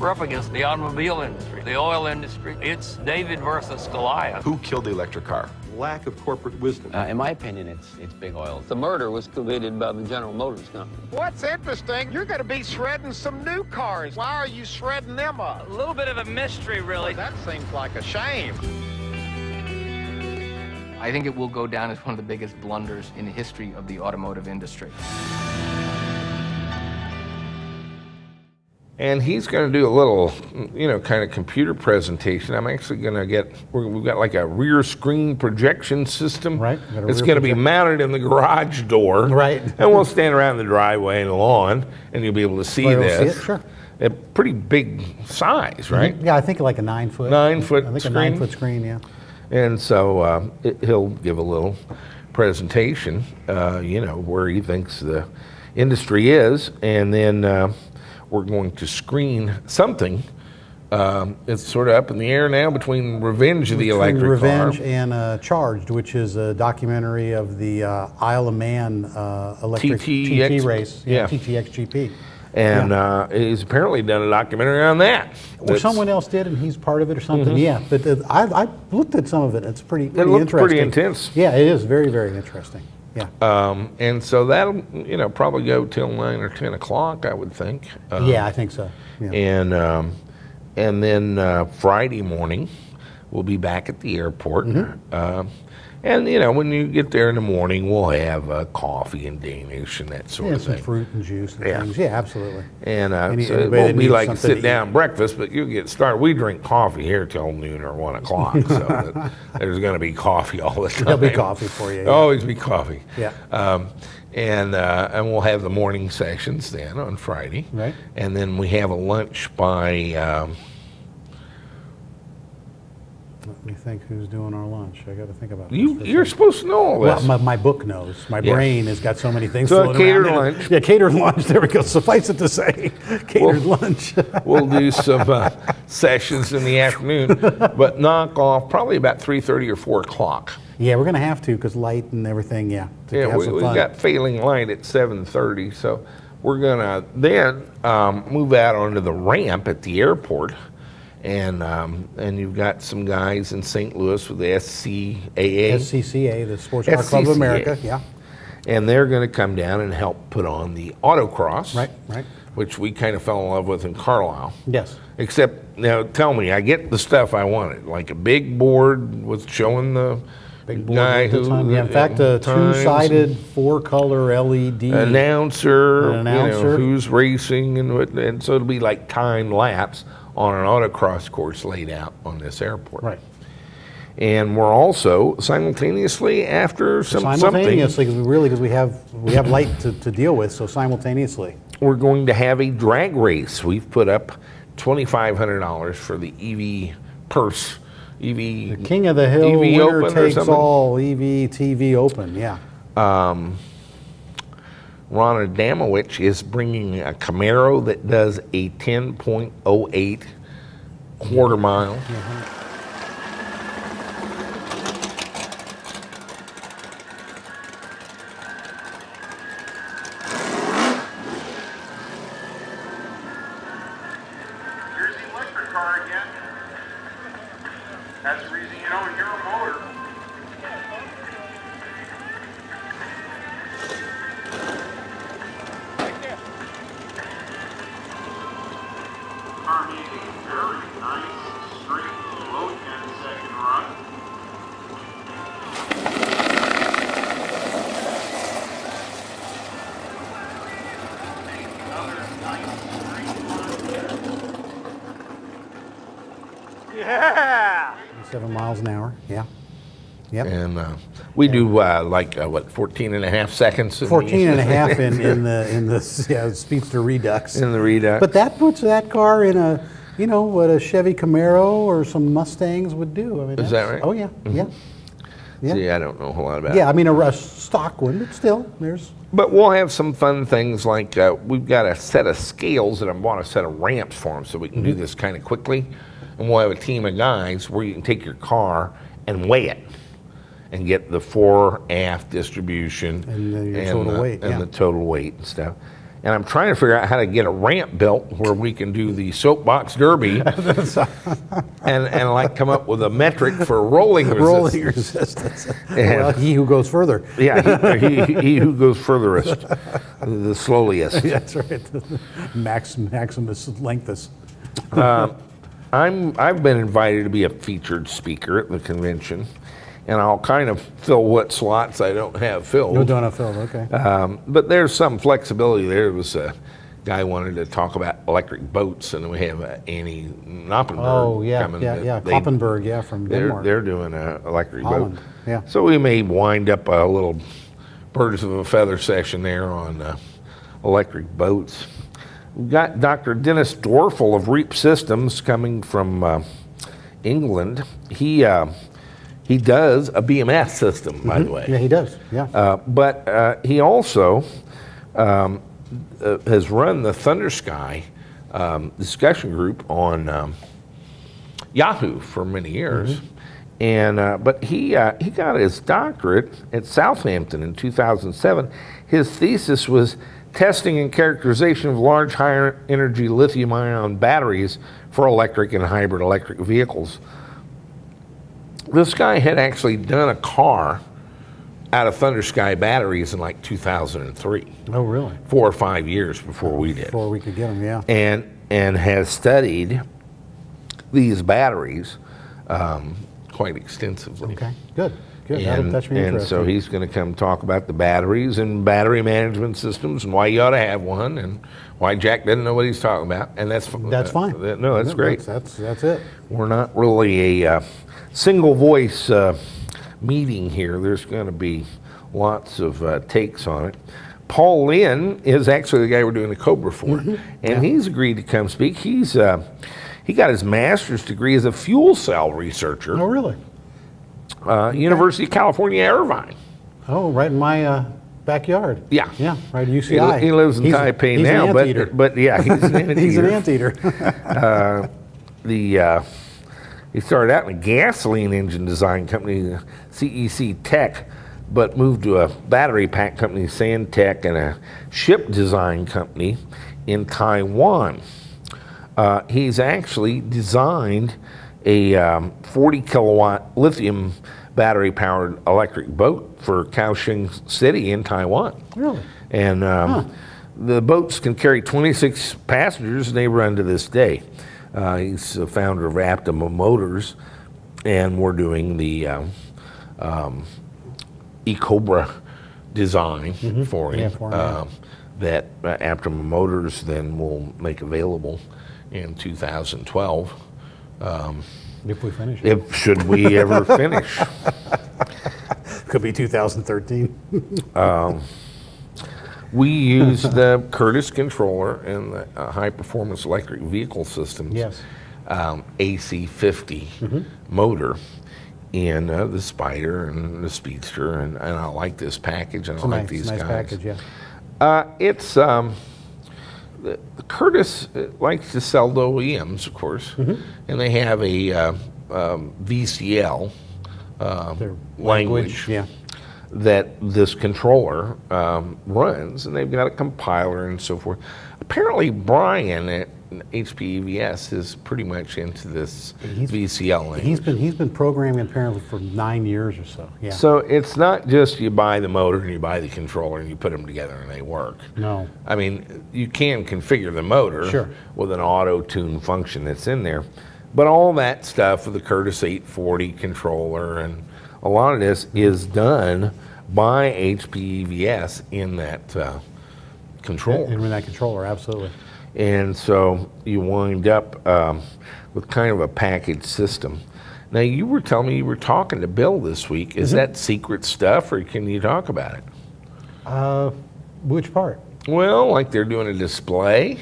We're up against the automobile industry, the oil industry. It's David versus Goliath. Who killed the electric car? Lack of corporate wisdom. In my opinion, it's big oil. The murder was committed by the General Motors company. What's interesting, you're going to be shredding some new cars. Why are you shredding them up? A little bit of a mystery, really. That seems like a shame. I think it will go down as one of the biggest blunders in the history of the automotive industry. And he's going to do a little, you know, kind of computer presentation. I'm actually going to get, we've got like a rear screen projection system. Right. It's going to be mounted in the garage door. Right. And we'll stand around the driveway and the lawn, and you'll be able to see this. See it? Sure. A pretty big size, right? Yeah, I think like a 9-foot. 9-foot I think screen. a 9-foot screen, yeah. And so he'll give a little presentation, you know, where he thinks the industry is, and then we're going to screen something. It's sort of up in the air now between Revenge of the Electric Revenge Car. and Charged, which is a documentary of the Isle of Man electric TT race. Yeah. TTXGP. And he's apparently done a documentary on that. Or someone else did, and he's part of it or something. Yeah, but I looked at some of it. It's pretty it looked interesting. pretty intense. Yeah, it is very, very interesting. Yeah. And so that'll, you know, probably go till 9 or 10 o'clock, I would think. Yeah, I think so. Yeah. And then Friday morning, we'll be back at the airport. And, you know, when you get there in the morning, we'll have coffee and Danish and that sort of some thing. fruit and juice and things. Yeah, absolutely. And so it won't be like sit-down breakfast, but you'll get started. We drink coffee here till noon or 1 o'clock, so there's going to be coffee all the time. There'll be coffee for you. Yeah. Always be coffee. Yeah. And we'll have the morning sessions then on Friday. Right. And then we have a lunch by... let me think who's doing our lunch. I got to think about this. You're supposed to know all this. Well, my book knows. My brain has got so many things so floating catered around. lunch. Yeah, catered lunch. There we go. Suffice it to say, catered lunch. We'll do some sessions in the afternoon, but knock off probably about 3:30 or 4 o'clock. Yeah, we're going to have to because light and everything, yeah. Yeah, we've got failing light at 7:30, so we're going to then move out onto the ramp at the airport. And you've got some guys in St. Louis with the SCCA. SCCA, the Sports Car Club of America, yeah. And they're going to come down and help put on the autocross. Right. Which we kind of fell in love with in Carlisle. Yes. Except, now tell me, I get the stuff I wanted, like a big board with showing the guy who... Yeah, in fact, a two-sided, four-color LED... Announcer, you know, who's racing, and so it'll be like timed laps on an autocross course laid out on this airport. Right. And we're also simultaneously after simultaneously, because we have light to deal with, so simultaneously. We're going to have a drag race. We've put up $2,500 for the EV purse. The King of the Hill, EV winner Open takes all, EVTV Open, yeah. Ron Adamowicz is bringing a Camaro that does a 10.08 quarter mile. Here's the electric car again. That's the reason you don't hear a motor. Car needs a very nice, straight, low 10-second run. Another nice, straight run. Yeah! 7 miles an hour, yeah. Yep. And we do what, 14 and a half seconds? 14 and a half in the Speedster Redux. In the Redux. But that puts that car in a, you know, what a Chevy Camaro or some Mustangs would do. I mean, is that right? Oh yeah, yeah. Yeah. See, I don't know a whole lot about it. Yeah, I mean a stock one, but still, there's... But we'll have some fun things like we've got a set of scales, and I bought a set of ramps for them so we can do this kind of quickly. And we'll have a team of guys where you can take your car and weigh it and get the fore-aft distribution and the total weight and the total weight and stuff. and I'm trying to figure out how to get a ramp built where we can do the soapbox derby, and like come up with a metric for rolling resistance. Rolling resistance. Well, he who goes further. Yeah, he who goes furthest, the slowliest. That's right. Maximus lengthus. I've been invited to be a featured speaker at the convention, and I'll kind of fill what slots I don't have filled. You don't have filled, okay. But there's some flexibility there. There was a guy wanted to talk about electric boats, and we have Annie Knoppenberg coming. Knoppenberg, from Denmark. They're doing an electric Holland, boat. yeah. So we may wind up a little birds of a feather session there on electric boats. We've got Dr. Dennis Dwarfel of Reap Systems coming from England. He does a BMS system, by the way. Yeah, he does. Yeah. But he also has run the Thunder Sky discussion group on Yahoo for many years, and but he got his doctorate at Southampton in 2007. His thesis was testing and characterization of large high energy lithium-ion batteries for electric and hybrid electric vehicles. This guy had actually done a car out of Thunder Sky batteries in like 2003. Oh, really? 4 or 5 years before we did. Before we could get them, yeah. And has studied these batteries quite extensively. Okay, good. Good. And so he's going to come talk about the batteries and battery management systems and why you ought to have one and why Jack doesn't know what he's talking about. And that's fine. No, that's great. That's it. We're not really a single voice meeting here. There's going to be lots of takes on it. Paul Lynn is actually the guy we're doing the Cobra for, and he's agreed to come speak. He got his master's degree as a fuel cell researcher. Oh, really? University of California, Irvine. Oh, right in my backyard. Yeah. Yeah, right at UCI. He lives in Taipei now, but yeah, he's an anteater. He's an anteater. He started out in a gasoline engine design company, CEC Tech, but moved to a battery pack company, Sandtech, and a ship design company in Taiwan. He's actually designed a 40 kilowatt lithium battery powered electric boat for Kaohsiung City in Taiwan. Really? And the boats can carry 26 passengers, and they run to this day. He's the founder of Aptima Motors, and we're doing the eCobra design for him. Yeah, for him. That Aptima Motors then will make available in 2012. If we finish it. Should we ever finish. Could be 2013. We use the Curtis controller and the high performance electric vehicle systems. Yes. AC50 motor in the Spyder and the Speedster, and I like this package, and I like these guys. Package, yeah. It's Curtis likes to sell to OEMs, of course, and they have a VCL language that this controller runs, and they've got a compiler and so forth. Apparently, Brian at HP EVS is pretty much into this VCL language. He's been programming apparently for 9 years or so. Yeah. So it's not just you buy the motor and you buy the controller and you put them together and they work. No. I mean, you can configure the motor with an auto-tune function that's in there, but all that stuff with the Curtis 840 controller and a lot of this is done by HP EVS in that controller. In that controller, absolutely. And so you wind up with kind of a package system. Now, you were telling me you were talking to Bill this week. Is that secret stuff, or can you talk about it? Which part? Well, like they're doing a display.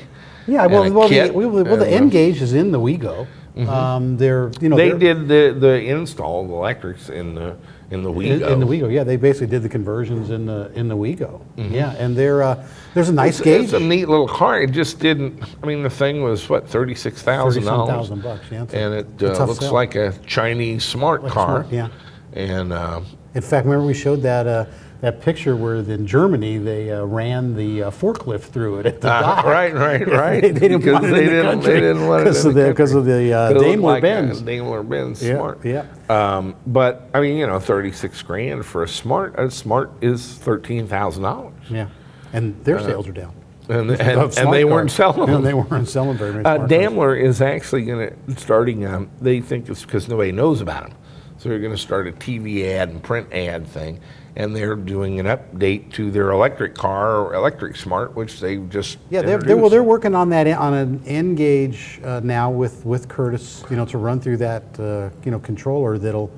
Yeah, the N-Gauge is in the WeGo. They did the install of the electrics in the WeGo. In the WeGo, yeah, they basically did the conversions in the WeGo. Yeah, and there's a nice gauge. It's a neat little car. It just didn't. I mean, the thing was what, $36,000. $37,000, yeah. And it looks like a Chinese smart car. Yeah. And in fact, remember we showed that that picture where in Germany they ran the forklift through it at the dock. Right. They didn't want it in the country because of the Daimler-Benz. Daimler-Benz Yeah, Smart. yeah. But I mean, you know, 36 grand for a Smart. A Smart is $13,000. Yeah, and their sales are down. And they weren't selling them. And they weren't selling very many smart cars. Daimler is actually going to they think it's because nobody knows about them. So they're going to start a TV ad and print ad thing, and they're doing an update to their electric car or electric Smart, which they just they're working on that on an N gauge now with Curtis, you know, to run through that you know, controller that'll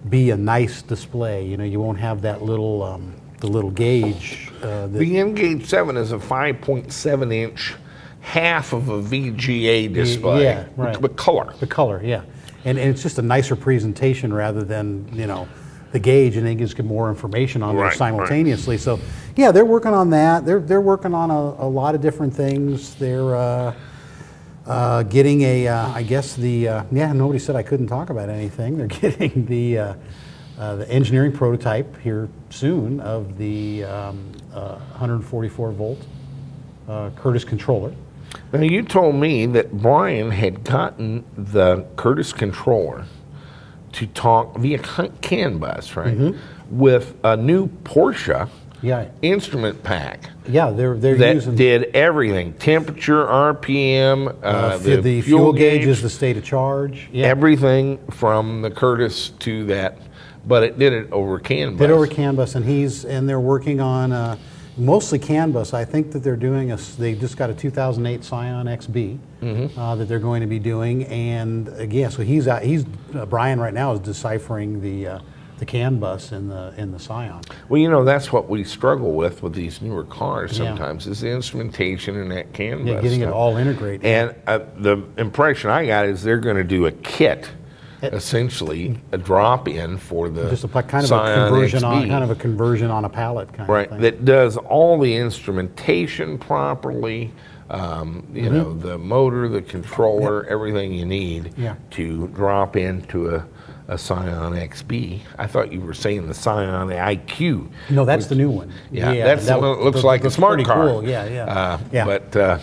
be a nice display. You know, you won't have that little the little gauge. The N Gauge 7 is a 5.7 inch, half of a VGA display. Yeah, right. But color. The color, yeah. And it's just a nicer presentation rather than, you know, the gauge, and it gives you more information on there simultaneously. Right. So, yeah, they're working on that. They're working on a lot of different things. They're getting I guess nobody said I couldn't talk about anything. They're getting the engineering prototype here soon of the 144 volt Curtis controller. Now, you told me that Brian had gotten the Curtis controller to talk via CAN bus, right? Mm-hmm. With a new Porsche instrument pack. Yeah, they're that using did everything: temperature, RPM, the fuel gauge is the state of charge. Yeah. Everything from the Curtis to that, but it did it over CAN bus. Did it over CAN bus, and they're working on. Mostly CAN bus. I think that they're doing they just got a 2008 Scion XB that they're going to be doing, and again, so Brian right now is deciphering the CAN bus in the Scion. Well, you know, that's what we struggle with these newer cars sometimes is the instrumentation and that CAN bus. Getting it all integrated. And the impression I got is they're going to do a kit. Essentially, a drop-in for the just kind of Scion a conversion XB. a conversion on a pallet kind of thing. That does all the instrumentation properly. You know, the motor, the controller, everything you need to drop into a Scion XB. I thought you were saying the Scion IQ. No, that's the new one. Yeah, that's the one that looks like a smart car. Cool. Yeah. But they're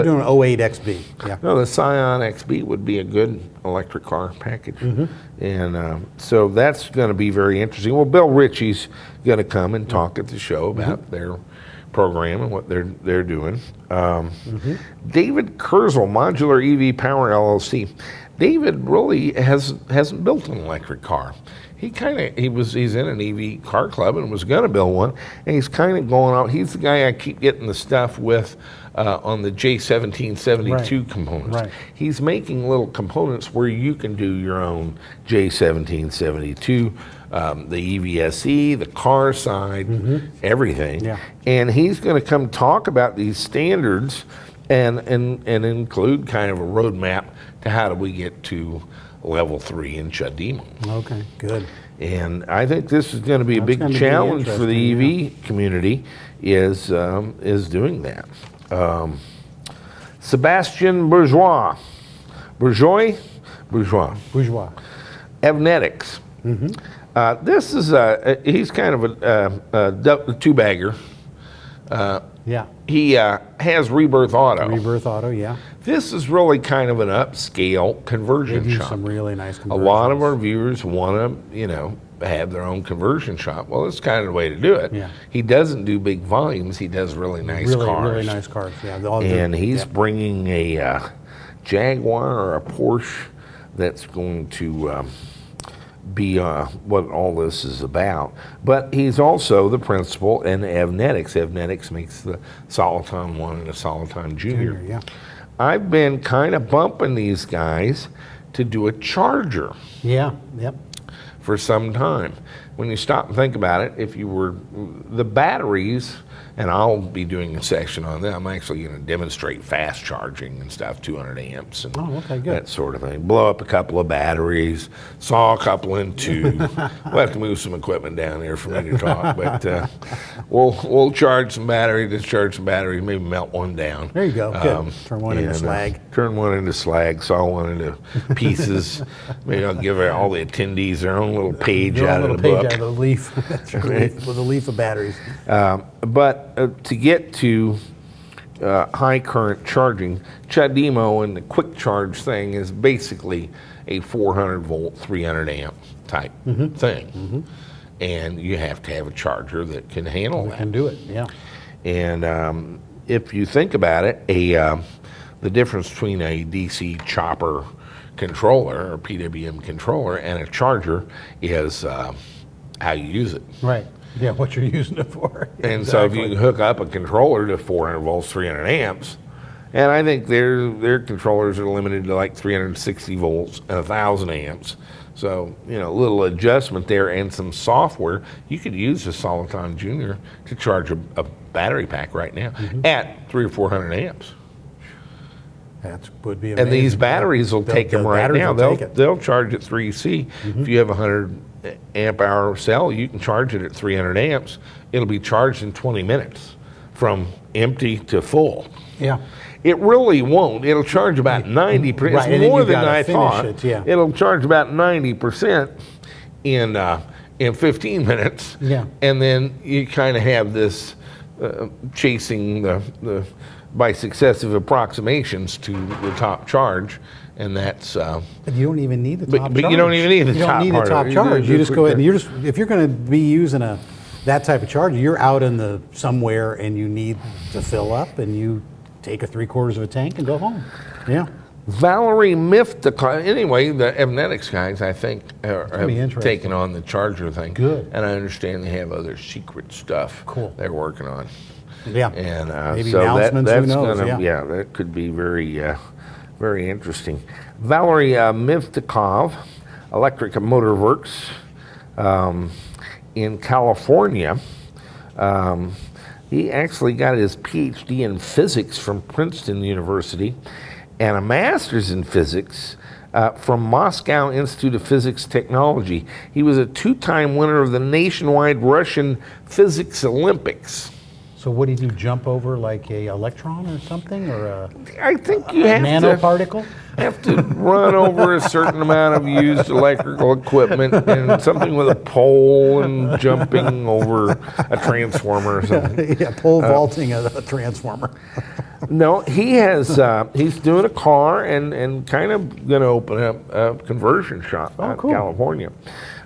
doing an 08 XB. Yeah. No, the Scion XB would be a good electric car package, and so that's going to be very interesting. Well, Bill Ritchie's going to come and talk at the show about their program and what they're doing. David Kurzel, Modular EV Power LLC. David really hasn't built an electric car. He's in an EV car club and was going to build one, and he's kind of going out. He's the guy I keep getting the stuff with on the J1772 components. Right. He's making little components where you can do your own J1772, the EVSE, the car side, everything. Yeah. And he's going to come talk about these standards and include kind of a roadmap to how do we get to level 3 in Chadema. Okay, good. And I think this is going to be a big challenge for the EV community is doing that. Sebastian Bourgeois. Evnetics. This is he's kind of a two-bagger. He has Rebirth Auto. Rebirth Auto, yeah. This is really kind of an upscale conversion they do shop. Some really nice conversions. A lot of our viewers want to, have their own conversion shop. Well, it's kind of the way to do it. Yeah. He doesn't do big volumes. He does really nice cars. Really nice cars, yeah. And he's bringing a Jaguar or a Porsche that's going to be what all this is about. But he's also the principal in Evnetics. Evnetics makes the Soliton 1 and the Soliton Junior. Yeah. I've been kind of bumping these guys to do a charger. Yeah, yep. For some time. When you stop and think about it, if you were, the batteries, and I'll be doing a section on that. I'm actually going to demonstrate fast charging and stuff, 200 amps and that sort of thing. Blow up a couple of batteries, saw a couple in two. We'll have to move some equipment down there for me to talk, but we'll charge some battery, discharge some batteries, maybe melt one down. There you go. Good. Turn one into slag. Turn one into slag, saw one into pieces. Maybe I'll give all the attendees their own little page out of the book. Out of the leaf. That's right. With a leaf of batteries. But to get to high current charging, CHAdeMO and the quick charge thing is basically a 400 volt, 300 amp type thing. And you have to have a charger that can handle that. Can do it, yeah. And if you think about it, the difference between a DC chopper controller or PWM controller and a charger is how you use it. Right. Yeah, what you're using it for. And so if you hook up a controller to 400 volts, 300 amps, and I think their controllers are limited to like 360 volts and 1,000 amps. So, you know, a little adjustment there and some software. You could use a Soliton Junior to charge a battery pack right now at 300 or 400 amps. That would be amazing. And these batteries will take them right now. They'll charge at 3C. If you have a 100 amp hour cell, you can charge it at 300 amps. It'll be charged in 20 minutes from empty to full. Yeah. It really won't. It'll charge about 90%. Right, it's more than I thought. It, It'll charge about 90% in 15 minutes. Yeah. And then you kind of have this chasing by successive approximations to the top charge, and that's. But you don't even need the top charge. But you don't even need the top charge. You don't need a top charge. You just go ahead and if you're going to be using that type of charger, you're out in somewhere and you need to fill up, and you take a 3/4 of a tank and go home. Yeah. Valerie Mifta. Anyway, the Evnetics guys, I think, have taken on the charger thing. Good. And I understand they have other secret stuff they're working on. Yeah. And maybe so announcements, that's who knows? gonna, that could be very, very interesting. Valery Miftakov, Electric Motor Works in California. He actually got his PhD in physics from Princeton University and a master's in physics from Moscow Institute of Physics Technology. He was a 2-time winner of the nationwide Russian Physics Olympics. So what did you jump over, like a electron or something, or I think you have nanoparticle? Have to run over a certain amount of used electrical equipment and something with a pole and jumping over a transformer or something. Yeah, pole vaulting a transformer. No, he has. He's doing a car and kind of going to open up a conversion shop in California.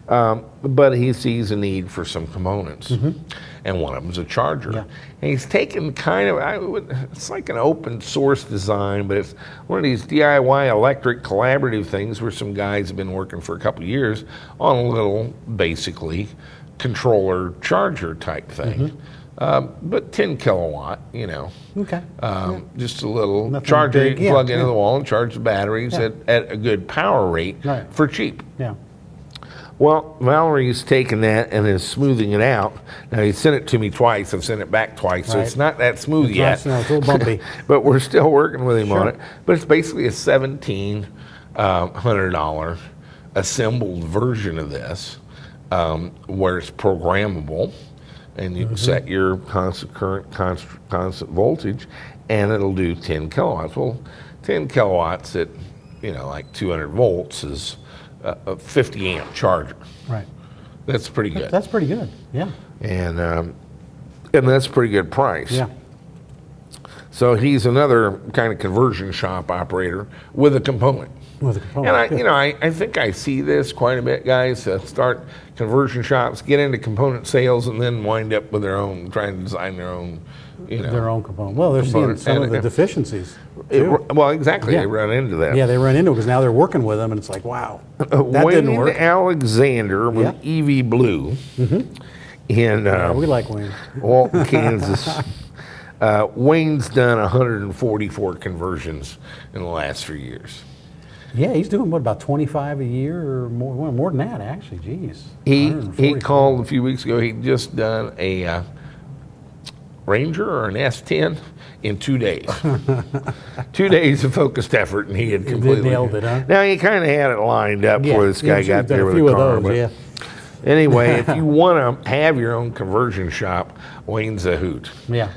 But he sees a need for some components. And one of them is a charger. Yeah. And he's taken kind of, it's like an open source design, but it's one of these DIY electric collaborative things where some guys have been working for a couple of years on a little, basically, controller charger type thing. But 10 kilowatt, you know. Okay. Just a little charger you can plug into the wall and charge the batteries at a good power rate for cheap. Yeah. Well, Valerie's taken that and is smoothing it out. Now, he sent it to me twice. I've sent it back twice, so it's not that smooth yet. No, it's a little bumpy. But we're still working with him on it. But it's basically a $1,700 assembled version of this where it's programmable. And you can set your constant current, constant voltage, and it'll do 10 kilowatts. Well, 10 kilowatts at, you know, like 200 volts is a 50 amp charger. Right. That's pretty good. That's pretty good. Yeah. And that's a pretty good price. Yeah. So he's another kind of conversion shop operator with a component. With a component. And I think I see this quite a bit, guys. Start conversion shops, get into component sales, and then wind up with their own, trying to design their own, you know, their own component. Well, they're seeing some of the deficiencies. Well, exactly. They run into that. Yeah, they run into it because now they're working with them, and it's like, wow, that didn't work. Alexander with EV Blue in we like Wayne. Walton, Kansas. Wayne's done 144 conversions in the last 3 years. Yeah, he's doing, what, about 25 a year or more? Well, more than that, actually. Jeez. He called a few weeks ago. He'd just done a Ranger or an S10 in 2 days. 2 days of focused effort, and he had completely nailed it, huh? Now, he kind of had it lined up before this guy got there with a few a car. of those, yeah. Anyway, if you want to have your own conversion shop, Wayne's a hoot. Yeah.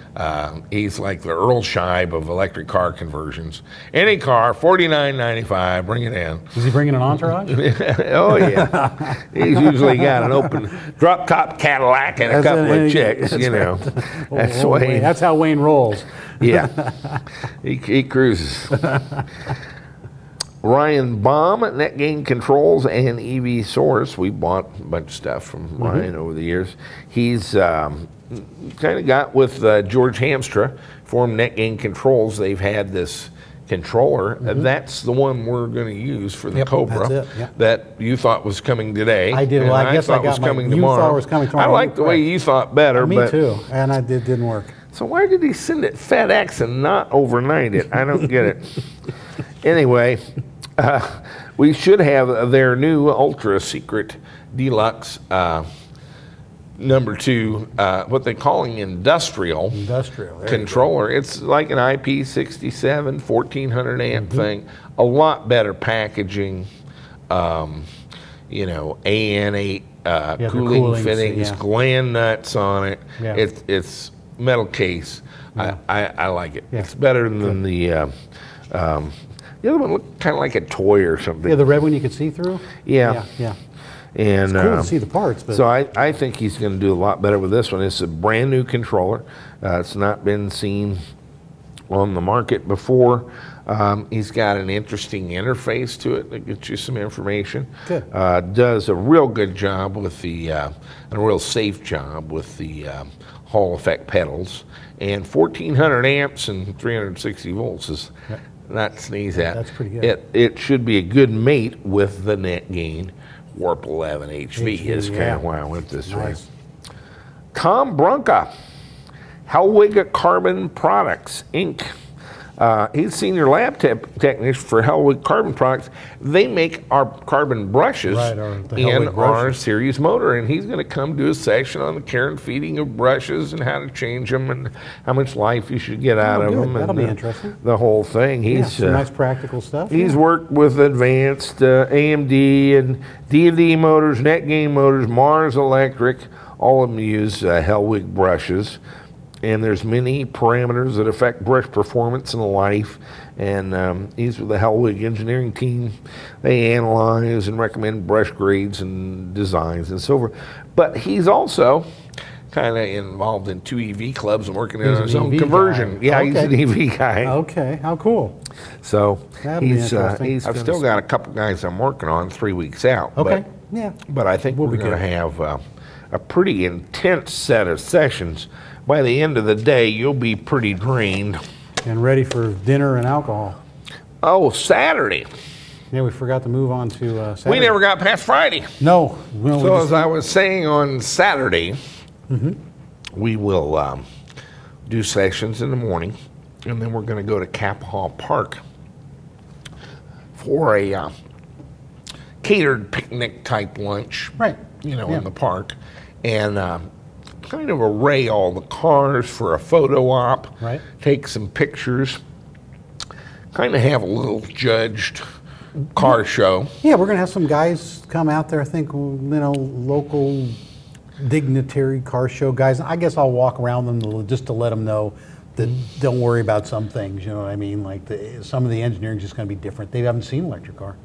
He's like the Earl Scheib of electric car conversions. Any car, $49.95, bring it in. Is he bringing an entourage? Oh, yeah. He's usually got an open drop-top Cadillac and a couple of chicks, you know. That's Wayne. That's how Wayne rolls. Yeah. He cruises. Ryan Baum at NetGain Controls and EV Source. We bought a bunch of stuff from Ryan over the years. He's kind of got with George Hamstra, formed NetGain Controls. They've had this controller. That's the one we're going to use for the Cobra that you thought was coming today. I did. Well, I guess I got was coming you tomorrow. thought it was coming tomorrow. I like the way you thought better. Me too. And it didn't work. So why did he send it FedEx and not overnight it? I don't get it. Anyway, we should have their new Ultra Secret Deluxe number 2, what they're calling industrial controller. It's like an IP67 1400 amp thing. A lot better packaging. You know, AN8 cooling fittings, gland nuts on it. It's metal case. I like it. It's better than the other one looked kind of like a toy or something. Yeah, the red one you could see through? Yeah. And, it's cool to see the parts. But so I think he's going to do a lot better with this one. It's a brand new controller. It's not been seen on the market before. He's got an interesting interface to it that gets you some information. Good. Does a real good job with the, a real safe job with the Hall effect pedals. And 1400 amps and 360 volts is not to sneeze at. That's pretty good. It should be a good mate with the NetGain Warp 11 HV is kind of why I went this way. Tom Brunca, Hellwig Carbon Products, Inc. He's senior lab technician for Hellwig Carbon Products. They make our carbon brushes in our series motor, and he's going to come do a session on the care and feeding of brushes and how to change them and how much life you should get out of them. That'll and be interesting. The whole thing. He's some nice practical stuff. He's worked with advanced AMD and D&D motors, NetGain motors, Mars Electric. All of them use Hellwig brushes. And there's many parameters that affect brush performance and life. And he's with the Hellwig engineering team. They analyze and recommend brush grades and designs and so forth. But he's also kind of involved in 2 EV clubs and working on his own conversion. Guy. He's an EV guy. Okay, how cool. So I've still got a couple guys I'm working on 3 weeks out. Okay, But I think we're going to have a pretty intense set of sessions. By the end of the day, you'll be pretty drained. And ready for dinner and alcohol. Oh, Saturday. Yeah, we forgot to move on to Saturday. We never got past Friday. No. So as I was saying on Saturday, we will do sessions in the morning, and then we're going to go to Capahal Park for a catered picnic type lunch. Right. You know, in the park. And kind of array all the cars for a photo op, take some pictures, kind of have a little judged car show. Yeah, we're going to have some guys come out there, I think, local dignitary car show guys. I guess I'll walk around them just to let them know that don't worry about some things, you know what I mean? Like some of the engineering is just going to be different. They haven't seen an electric car.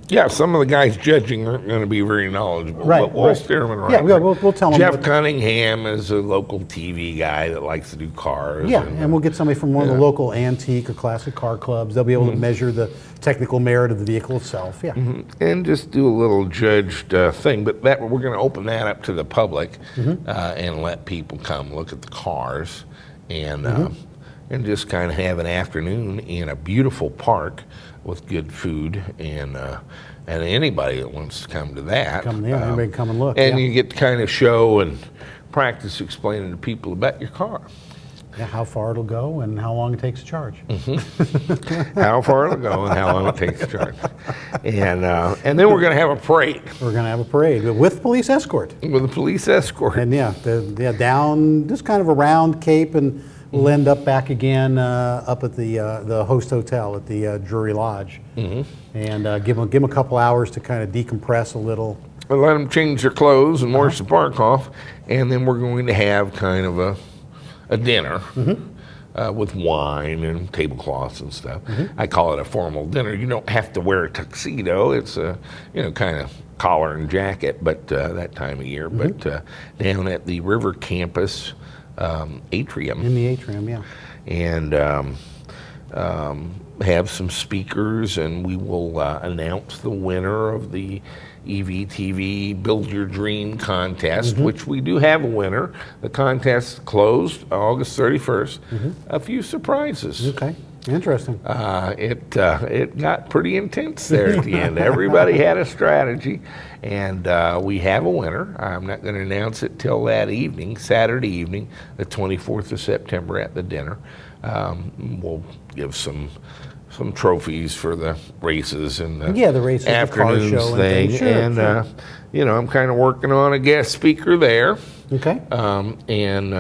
Yeah, some of the guys judging aren't going to be very knowledgeable, but we'll steer them in the right way. Yeah, we'll tell them. Jeff Cunningham is a local TV guy that likes to do cars. Yeah, and we'll get somebody from one of the local antique or classic car clubs. They'll be able to measure the technical merit of the vehicle itself. Yeah, and just do a little judged thing. But we're going to open that up to the public and let people come look at the cars. And just kind of have an afternoon in a beautiful park with good food, and anybody that wants to come to that, everybody come and look. And you get to kind of show and practice explaining to people about your car. Yeah, how far it'll go and how long it takes to charge. How far it'll go and how long it takes to charge. And then we're going to have a parade. We're going to have a parade with police escort. With a police escort. And down just kind of around Cape, and we'll end up back again up at the host hotel at the Drury Lodge. And give them a couple hours to kind of decompress a little. We'll let them change their clothes and wash the bark off, and then we're going to have kind of a dinner with wine and tablecloths and stuff. I call it a formal dinner. You don't have to wear a tuxedo. It's a kind of collar and jacket, but that time of year. But down at the River Campus atrium. In the atrium, yeah. And have some speakers, and we will announce the winner of the EVTV Build Your Dream contest, which we do have a winner. The contest closed August 31st. A few surprises. Okay, interesting. It got pretty intense there at the end. Everybody had a strategy, and we have a winner. I'm not going to announce it till that evening, Saturday evening, the 24th of September at the dinner. We'll give some trophies for the races and the races, afternoons the car show thing. And sure. I'm kind of working on a guest speaker there. Okay. And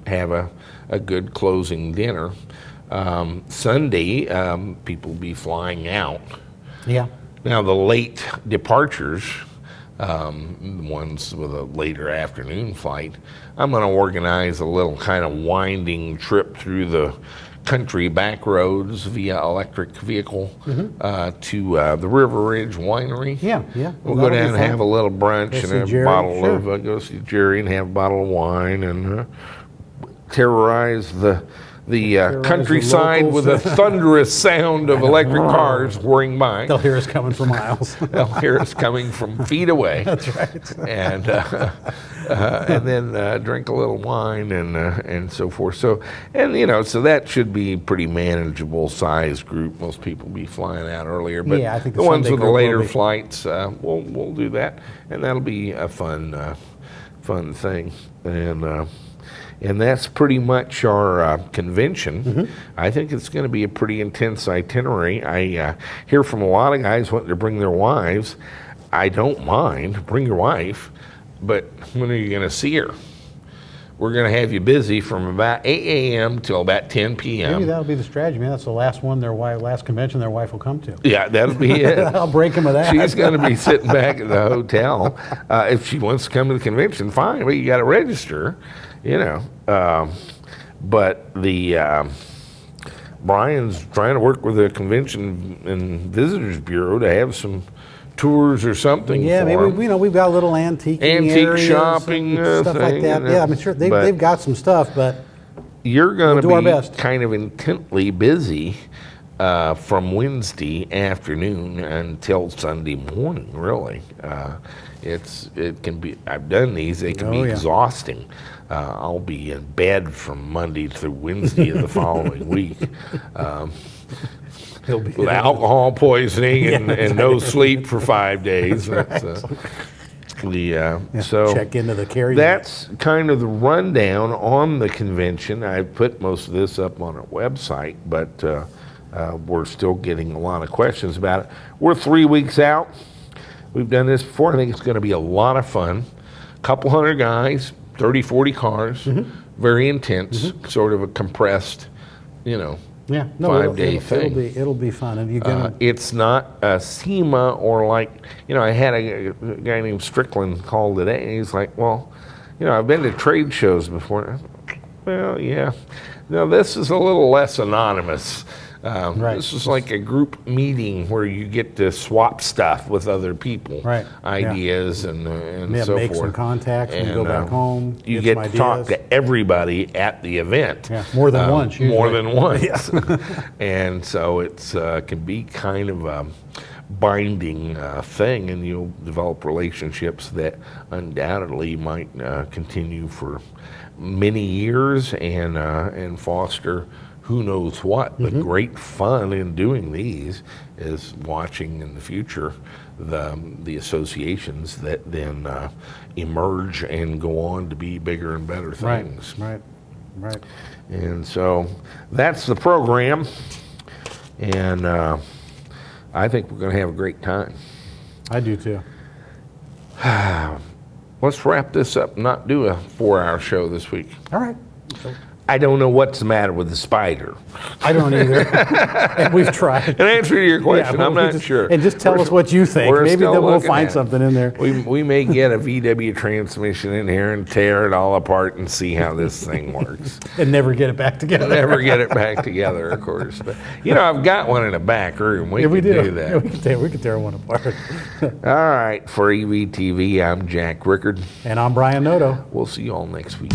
have a good closing dinner. Sunday, people will be flying out. Yeah. Now the late departures, ones with a later afternoon flight, I'm going to organize a little kind of winding trip through the country back roads via electric vehicle to the River Ridge Winery. Yeah. We'll go down and have a little brunch and a bottle of, go see Jerry and have a bottle of wine and terrorize the countryside with a thunderous sound of electric cars whirring by. They'll hear us coming for miles. They'll hear us coming from feet away. That's right. And then drink a little wine and so forth. So that should be a pretty manageable size group. Most people will be flying out earlier, but I think the ones with the later flights, we'll do that, and that'll be a fun thing. And that's pretty much our convention. I think it's going to be a pretty intense itinerary. I hear from a lot of guys wanting to bring their wives. I don't mind. Bring your wife. But when are you going to see her? We're going to have you busy from about 8 a.m. till about 10 p.m. Maybe that'll be the strategy, man. That's the last last convention their wife will come to. Yeah, that'll be it. I'll break them with that. She's going to be sitting back at the hotel. If she wants to come to the convention, fine. Well, you got to register, But the Brian's trying to work with the Convention and Visitors Bureau to have some tours or something. Yeah, for maybe them. We've got a little antique shopping stuff like that. Yeah, I'm sure they've got some stuff, but you're going to do our be best. kind of intently busy from Wednesday afternoon until Sunday morning. Really, it can be. I've done these; they can be exhausting. I'll be in bed from Monday through Wednesday of the following week. With alcohol poisoning and no sleep for 5 days. That's, so check into the carry. That's kind of the rundown on the convention. I put most of this up on our website, but we're still getting a lot of questions about it. We're 3 weeks out. We've done this before. I think it's going to be a lot of fun. A couple hundred guys, 30, 40 cars, very intense, sort of a compressed, 5-day thing. It'll be fun. Have you gonna... It's not a SEMA or like, I had a guy named Strickland call today, and he's like, well, I've been to trade shows before. Well, yeah. No, this is a little less anonymous. This is like a group meeting where you get to swap stuff with other people, ideas and so make forth. Some contacts and go back home. You get to talk to everybody at the event. Yeah, more than once. Usually. More than once. And so it's can be kind of a binding thing, and you'll develop relationships that undoubtedly might continue for many years and foster who knows what. The great fun in doing these is watching in the future the associations that then emerge and go on to be bigger and better things. Right. Right. And so that's the program. And I think we're going to have a great time. I do too. Let's wrap this up and not do a 4-hour show this week. All right. I don't know what's the matter with the Spyder. I don't either. And we've tried. In answer to your question, I'm not sure. And just tell us what you think. Maybe then we'll find something in there. We may get a VW transmission in here and tear it all apart and see how this thing works. And never get it back together. Never get it back together, of course. But I've got one in the back room. We can do that. Yeah, we can tear one apart. All right. For EVTV, I'm Jack Rickard. And I'm Brian Noto. We'll see you all next week.